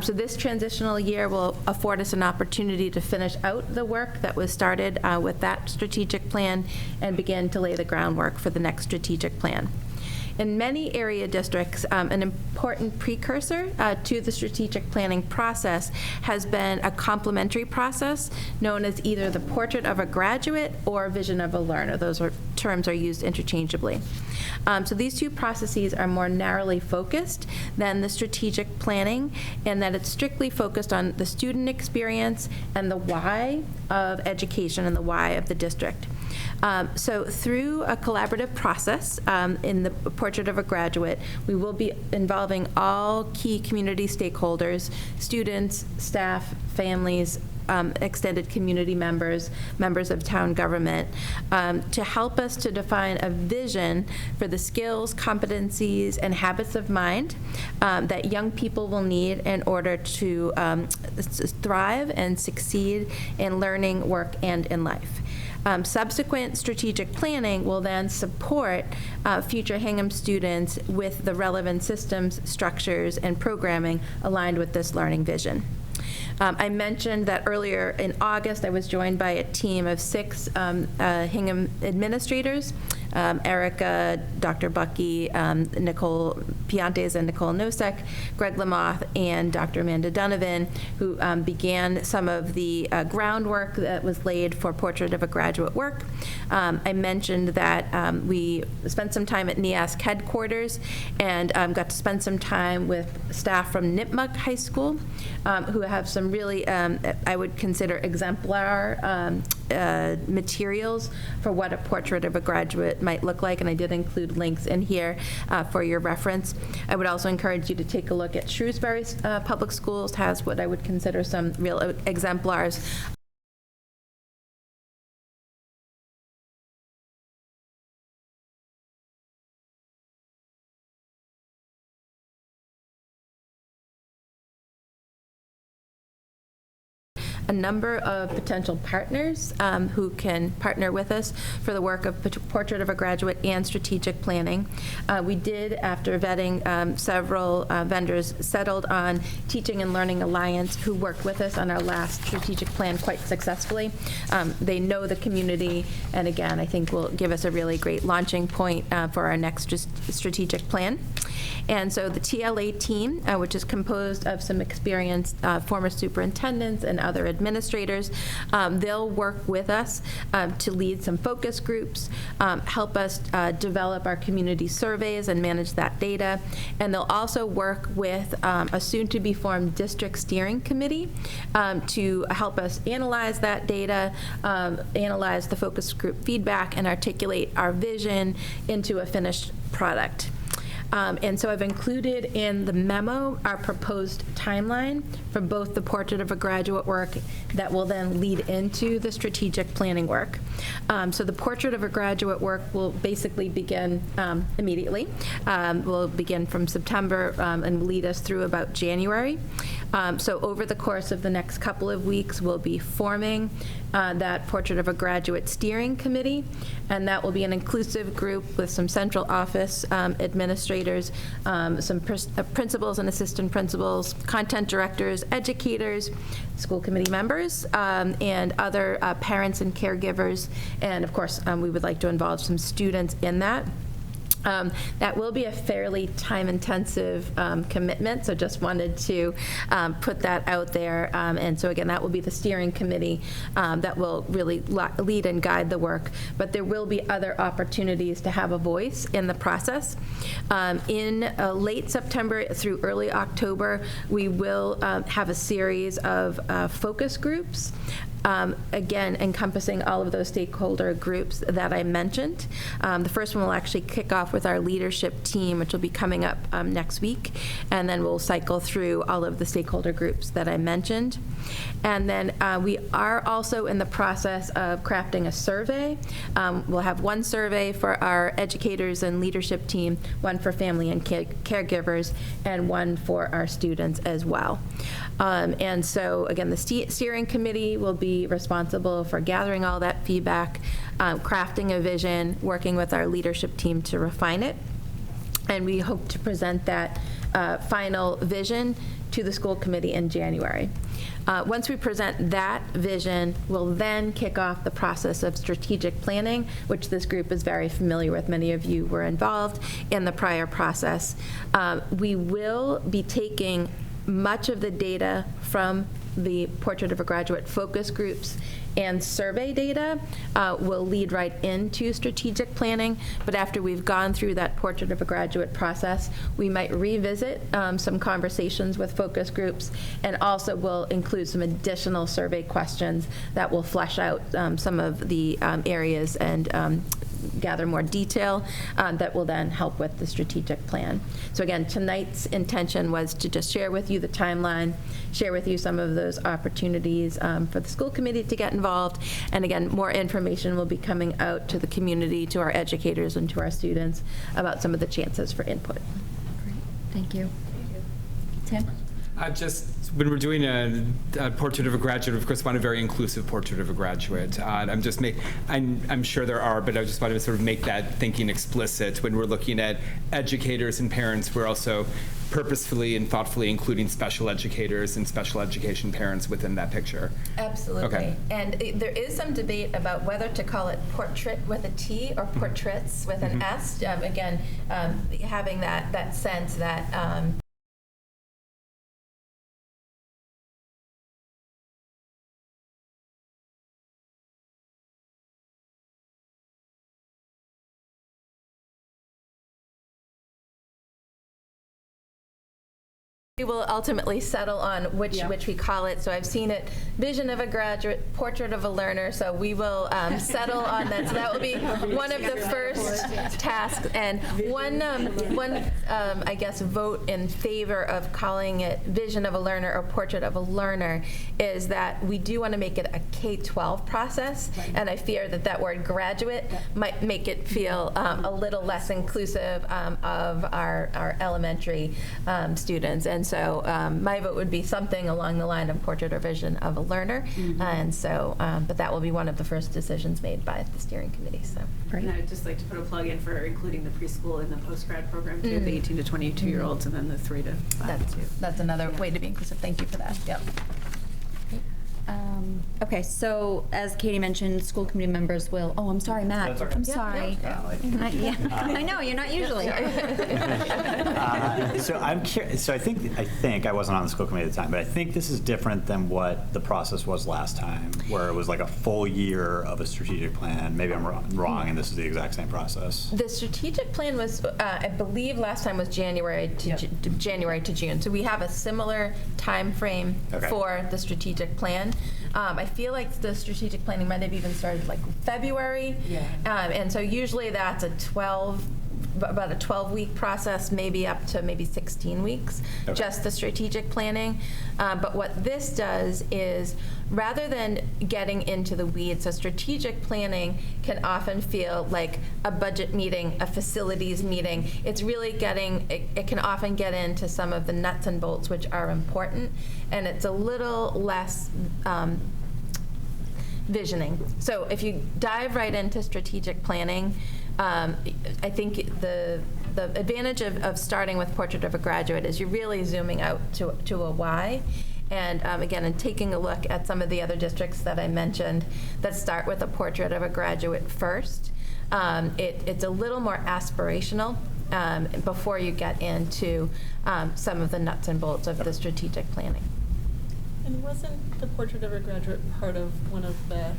C: So this transitional year will afford us an opportunity to finish out the work that was started with that strategic plan and begin to lay the groundwork for the next strategic plan. In many area districts, an important precursor to the strategic planning process has been a complementary process known as either the portrait of a graduate or vision of a learner. Those terms are used interchangeably. So these two processes are more narrowly focused than the strategic planning in that it's strictly focused on the student experience and the why of education and the why of the district. So through a collaborative process in the Portrait of a Graduate, we will be involving all key community stakeholders, students, staff, families, extended community members, members of town government, to help us to define a vision for the skills, competencies, and habits of mind that young people will need in order to thrive and succeed in learning, work, and in life. Subsequent strategic planning will then support future Hingham students with the relevant systems, structures, and programming aligned with this learning vision. I mentioned that earlier in August I was joined by a team of 6 Hingham administrators, Erica, Dr. Bucky, Nicole Piantes and Nicole Nosek, Greg Lamoth, and Dr. Amanda Donovan, who began some of the groundwork that was laid for Portrait of a Graduate work. I mentioned that we spent some time at NEASC headquarters and got to spend some time with staff from Nipmuc High School, who have some really, I would consider exemplar materials for what a Portrait of a Graduate might look like, and I did include links in here for your reference. I would also encourage you to take a look at Shrewsbury Public Schools, has what I would consider some real exemplars. A number of potential partners who can partner with us for the work of Portrait of a Graduate and strategic planning. We did, after vetting several vendors, settled on Teaching and Learning Alliance, who worked with us on our last strategic plan quite successfully. They know the community, and again, I think will give us a really great launching point for our next strategic plan. And so the TLA team, which is composed of some experienced former superintendents and other administrators, they'll work with us to lead some focus groups, help us develop our community surveys and manage that data. And they'll also work with a soon-to-be-formed district steering committee to help us analyze that data, analyze the focus group feedback, and articulate our vision into a finished product. And so I've included in the memo our proposed timeline for both the Portrait of a Graduate work that will then lead into the strategic planning work. So the Portrait of a Graduate work will basically begin immediately. We'll begin from September and lead us through about January. So over the course of the next couple of weeks, we'll be forming that Portrait of a Graduate Steering Committee, and that will be an inclusive group with some central office administrators, some principals and assistant principals, content directors, educators, school committee members, and other parents and caregivers, and of course, we would like to involve some students in that. That will be a fairly time-intensive commitment, so just wanted to put that out there. And so again, that will be the steering committee that will really lead and guide the work. But there will be other opportunities to have a voice in the process. In late September through early October, we will have a series of focus groups. Again, encompassing all of those stakeholder groups that I mentioned. The first one will actually kick off with our leadership team, which will be coming up next week, and then we'll cycle through all of the stakeholder groups that I mentioned. And then we are also in the process of crafting a survey. We'll have one survey for our educators and leadership team, one for family and caregivers, and one for our students as well. And so, again, the steering committee will be responsible for gathering all that feedback, crafting a vision, working with our leadership team to refine it. And we hope to present that final vision to the school committee in January. Once we present that vision, we'll then kick off the process of strategic planning, which this group is very familiar with. Many of you were involved in the prior process. We will be taking much of the data from the Portrait of a Graduate focus groups and survey data will lead right into strategic planning, but after we've gone through that Portrait of a Graduate process, we might revisit some conversations with focus groups, and also will include some additional survey questions that will flesh out some of the areas and gather more detail that will then help with the strategic plan. So again, tonight's intention was to just share with you the timeline, share with you some of those opportunities for the school committee to get involved, and again, more information will be coming out to the community, to our educators, and to our students about some of the chances for input.
A: Great, thank you. Tim?
D: Just when we're doing a portrait of a graduate, of course, want a very inclusive portrait of a graduate. I'm sure there are, but I just want to sort of make that thinking explicit. When we're looking at educators and parents, we're also purposefully and thoughtfully including special educators and special education parents within that picture.
C: Absolutely. Okay. And there is some debate about whether to call it portrait with a T or portraits with an S. Again, having that sense that we will ultimately settle on which we call it. So I've seen it, vision of a graduate, portrait of a learner. So we will settle on that. So that will be one of the first tasks. And one I guess, vote in favor of calling it vision of a learner or portrait of a learner is that we do want to make it a K-12 process. Right. And I fear that word graduate might make it feel a little less inclusive of our elementary students. And so my vote would be something along the line of portrait or vision of a learner. And so, but that will be one of the first decisions made by the steering committee. So,
H: great. And I'd just like to put a plug in for including the preschool in the post-grad program too, the 18 to 22-year-olds, and then the 3 to 5 too.
C: That's another way to be inclusive. Thank you for that. Yep.
A: Okay, so as Katie mentioned, school committee members will, oh, I'm sorry, Matt.
K: That's okay.
A: I'm sorry. I know, you're not usually here.
K: So I'm curious. So I think I wasn't on the school committee at the time, but I think this is different than what the process was last time, where it was like a full year of a strategic plan. Maybe I'm wrong, and this is the exact same process.
C: The strategic plan was, I believe, last time was January to June. So we have a similar time frame for the strategic plan. I feel like the strategic planning might have even started like February. And so usually that's a 12 about a 12-week process, maybe up to maybe 16 weeks,
K: Okay.
C: just the strategic planning. But what this does is, rather than getting into the weeds, so strategic planning can often feel like a budget meeting, a facilities meeting. It's really it can often get into some of the nuts and bolts, which are important, and it's a little less visioning. So if you dive right into strategic planning, I think the advantage of starting with Portrait of a Graduate is you're really zooming out to a why. And again, and taking a look at some of the other districts that I mentioned that start with a Portrait of a Graduate first, it's a little more aspirational before you get into some of the nuts and bolts of the strategic planning.
H: And wasn't the Portrait of a Graduate part of one of the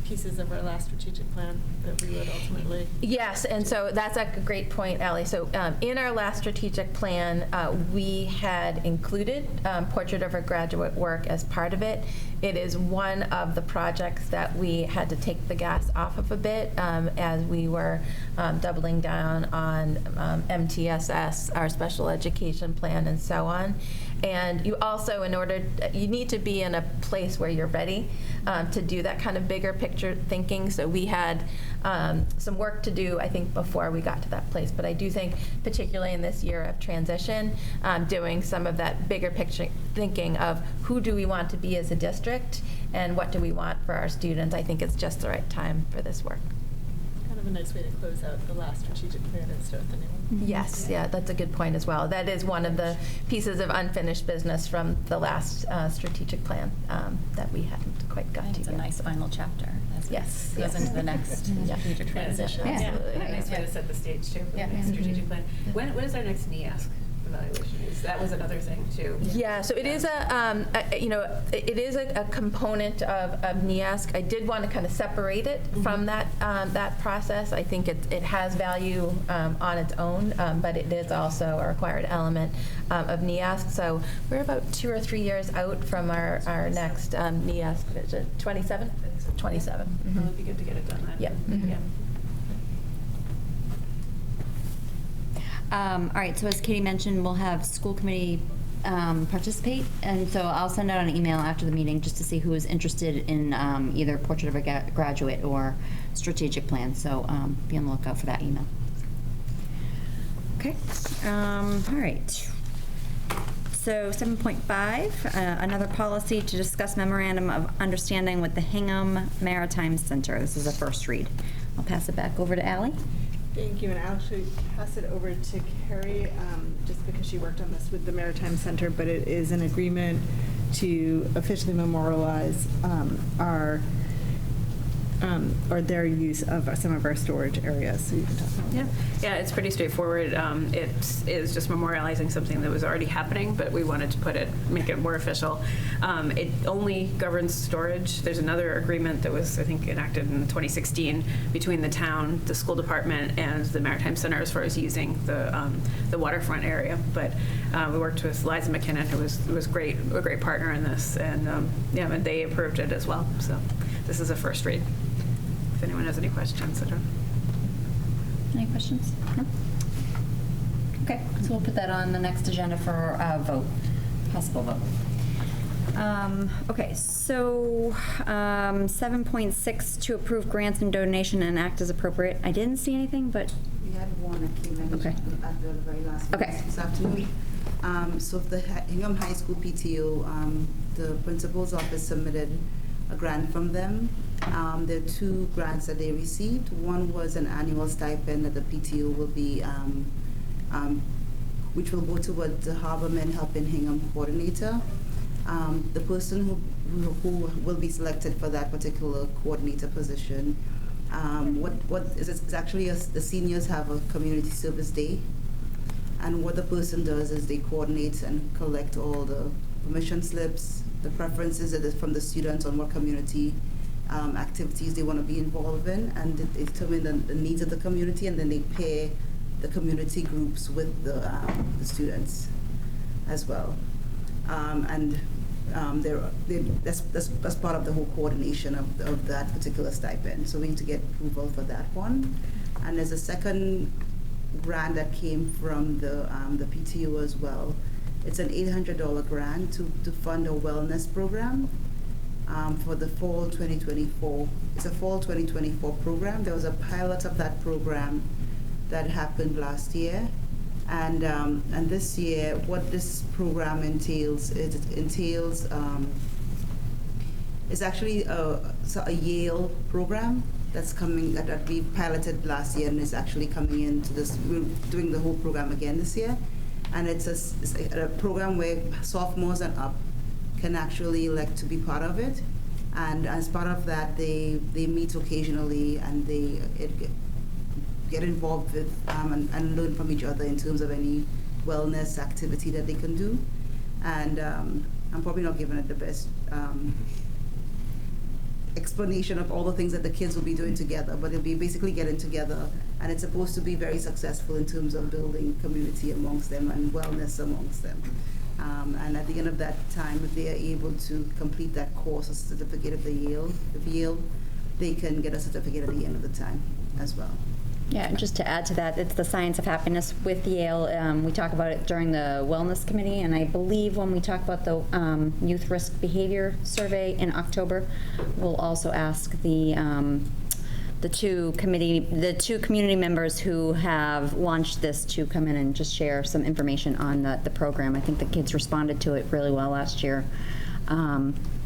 H: pieces of our last strategic plan that we would ultimately?
C: Yes, and so that's a great point, Ally. So in our last strategic plan, we had included Portrait of a Graduate work as part of it. It is one of the projects that we had to take the gas off of a bit as we were doubling down on MTSS, our special education plan, and so on. And you also, you need to be in a place where you're ready to do that kind of bigger picture thinking. So we had some work to do, I think, before we got to that place. But I do think, particularly in this year of transition, doing some of that bigger picture thinking of who do we want to be as a district and what do we want for our students, I think it's just the right time for this work.
H: Kind of a nice way to close out the last strategic plan and start the new one.
C: Yes, yeah, that's a good point as well. That is one of the pieces of unfinished business from the last strategic plan that we hadn't quite got to
B: It's a
C: yet.
B: nice final chapter as it
C: Yes,
B: goes
C: yes.
B: into the next strategic transition.
C: Yeah, absolutely.
H: A nice way to set the stage too for the next strategic plan. When is our next NEASC evaluation? That was another thing too.
C: Yeah, so it is it is a component of NEASC. I did want to kind of separate it from that process. I think it has value on its own, but it is also a required element of NEASC. So we're about 2 or 3 years out from our next NEASC. Is it 27? 27.
H: It would be good to get it done then.
C: Yep. Mhm.
H: Yeah.
A: All right, so as Katie mentioned, we'll have school committee participate, and so I'll send out an email after the meeting just to see who is interested in either Portrait of a Graduate or strategic plan, so be on the lookout for that email. Okay, all right. So 7.5, another policy to discuss memorandum of understanding with the Hingham Maritime Center. This is a first read. I'll pass it back over to Ally.
G: Thank you, and I'll actually pass it over to Carrie, just because she worked on this with the Maritime Center, but it is an agreement to officially memorialize their use of some of our storage areas, so you can talk about that.
H: Yeah, it's pretty straightforward. It is just memorializing something that was already happening, but we wanted to make it more official. It only governs storage. There's another agreement that was, I think, enacted in 2016 between the town, the school department, and the Maritime Center as far as using the waterfront area. But we worked with Liza McKinnon, who was great, a great partner in this, and and they approved it as well. So this is a first read. If anyone has any questions, I don't.
A: Any questions? No? Okay, so we'll put that on the next agenda for a vote, possible vote. Okay, so 7.6 to approve grants and donation and act as appropriate. I didn't see anything, but
E: We had one that came in
A: Okay.
E: at the very last
A: Okay.
E: minute this afternoon. So the Hingham High School PTO, the principal's office submitted a grant from them. There are 2 grants that they received. One was an annual stipend that the PTO will be, which will go toward the Harbormen Helping Hingham coordinator. The person who will be selected for that particular coordinator position, what is actually the seniors have a community service day, and what the person does is they coordinate and collect all the permission slips, the preferences from the students on what community activities they want to be involved in, and they determine the needs of the community, and then they pair the community groups with the students as well. That's part of the whole coordination of that particular stipend. So we need to get approval for that one. And there's a second grant that came from the PTO as well. It's an $800 grant to fund a wellness program for the fall 2024. It's a fall 2024 program. There was a pilot of that program that happened last year. And this year, what this program entails, it's actually a Yale program that's coming, that we piloted last year and is actually coming into this, we're doing the whole program again this year. And it's a program where sophomores and up can actually elect to be part of it. And as part of that, they meet occasionally and they get involved with and learn from each other in terms of any wellness activity that they can do. And I'm probably not giving it the best explanation of all the things that the kids will be doing together, but it'll be basically getting together, and it's supposed to be very successful in terms of building community amongst them and wellness amongst them. And at the end of that time, if they are able to complete that course, a certificate of Yale, they can get a certificate at the end of the time as well.
A: Yeah, and just to add to that, it's the Science of Happiness with Yale. We talk about it during the Wellness Committee, and I believe when we talk about the Youth Risk Behavior Survey in October, we'll also ask the two community members who have launched this to come in and just share some information on the program. I think the kids responded to it really well last year.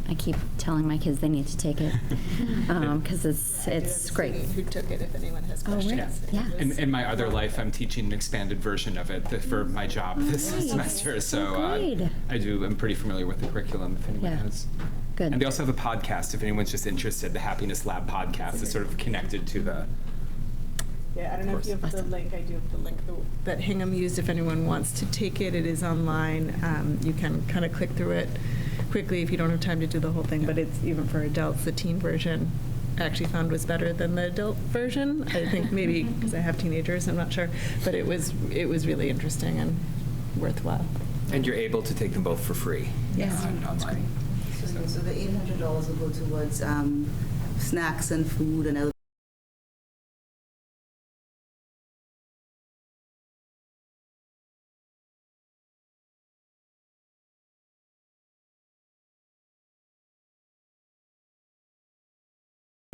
A: I keep telling my kids they need to take it because it's great.
G: Who took it? If anyone has
A: questions. Yeah.
D: In my other life, I'm teaching an expanded version of it for my job this semester, so I'm pretty familiar with the curriculum. If anyone has.
A: Good.
D: And they also have a podcast. If anyone's just interested, the Happiness Lab podcast is sort of connected to the.
G: Yeah, I don't know if you have the link. I do have the link that Hingham used. If anyone wants to take it, it is online. You can kind of click through it quickly if you don't have time to do the whole thing, but it's even for adults. The teen version I actually found was better than the adult version. I think maybe because I have teenagers, I'm not sure, but it was really interesting and worthwhile.
D: And you're able to take them both for free.
A: Yes,
D: online.
E: So the $800 will go towards snacks and food and other.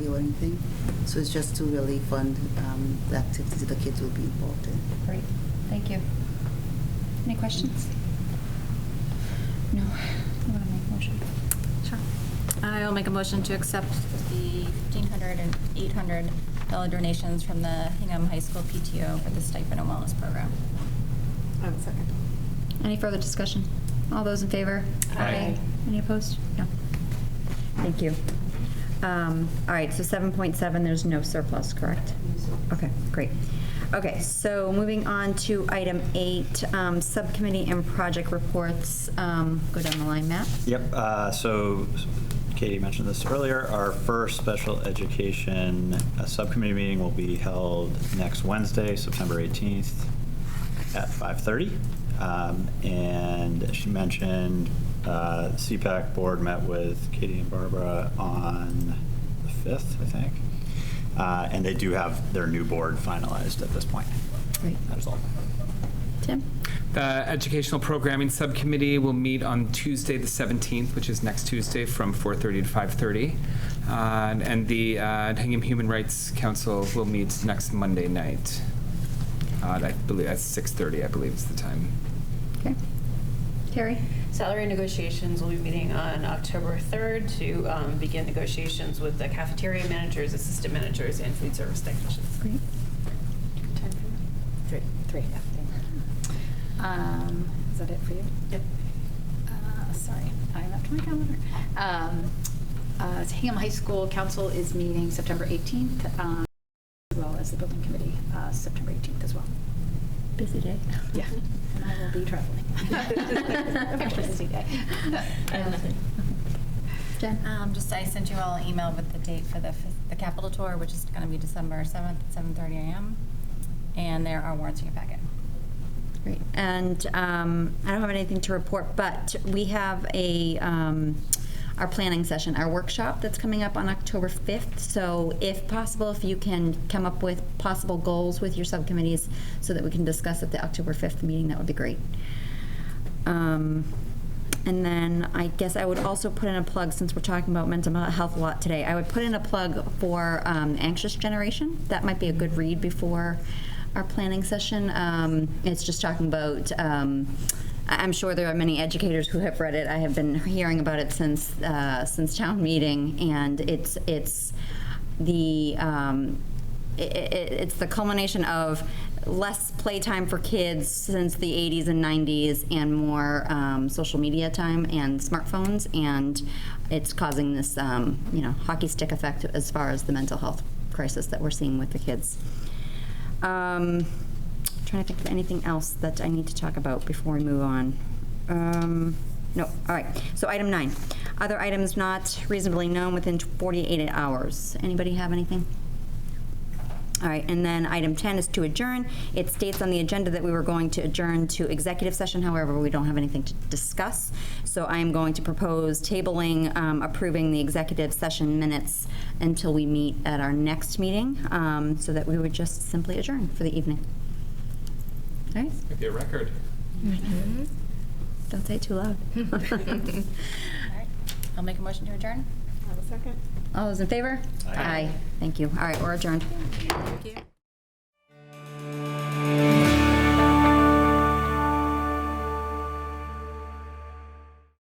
E: Or anything. So it's just to really fund the activities that the kids will be involved in.
A: Great, thank you. Any questions? No. You want to make a motion?
B: Sure. I will make a motion to accept the $1,500 and $800 donations from the Hingham High School PTO for the stipend and wellness program.
G: One second.
A: Any further discussion? All those in favor?
D: Aye.
A: Any opposed? No. Thank you. All right, so 7.7, there's no surplus, correct? Okay, great. Okay, so moving on to item 8, subcommittee and project reports. Go down the line, Matt.
K: Yep. So Katie mentioned this earlier. Our first special education subcommittee meeting will be held next Wednesday, September 18th at 5:30. And she mentioned CPAC board met with Katie and Barbara on the 5th, I think. And they do have their new board finalized at this point.
A: Great.
K: That is all.
A: Tim?
D: The Educational Programming Subcommittee will meet on Tuesday the 17th, which is next Tuesday from 4:30 to 5:30. And the Hingham Human Rights Council will meet next Monday night. I believe at 6:30, I believe is the time.
A: Okay. Terry?
H: Salary negotiations will be meeting on October 3rd to begin negotiations with the cafeteria managers, assistant managers, and food service technicians.
A: Great.
F: Three. Yeah. Is that it for you?
H: Yep.
F: Sorry, I'm up to my calendar. Hingham High School Council is meeting September 18th, as well as the building committee September 18th as well.
A: Busy day.
F: Yeah, and I will be traveling. Extra busy day.
A: Jen?
B: I sent you all an email with the date for the Capitol Tour, which is going to be December 7th at 7:30 a.m. And there are warrants in your packet.
A: Great. And I don't have anything to report, but we have our planning session, our workshop that's coming up on October 5th. So if possible, if you can come up with possible goals with your subcommittees so that we can discuss at the October 5th meeting, that would be great. And then I guess I would also put in a plug, since we're talking about mental health a lot today, I would put in a plug for Anxious Generation. That might be a good read before our planning session. It's just talking about, I'm sure there are many educators who have read it. I have been hearing about it since town meeting, and it's the culmination of less playtime for kids since the 80s and 90s and more social media time and smartphones, and it's causing this hockey stick effect as far as the mental health crisis that we're seeing with the kids. Trying to think of anything else that I need to talk about before we move on. No, all right. So item 9, other items not reasonably known within 48 hours. Anybody have anything? All right, and then item 10 is to adjourn. It states on the agenda that we were going to adjourn to executive session. However, we don't have anything to discuss. So I am going to propose tabling, approving the executive session minutes until we meet at our next meeting, so that we would just simply adjourn for the evening. All right?
D: Might be a record.
A: Don't say it too loud.
B: All right. I'll make a motion to adjourn.
G: Have a second?
A: All those in favor? Aye. Thank you. All right, we're adjourned.
B: Thank you.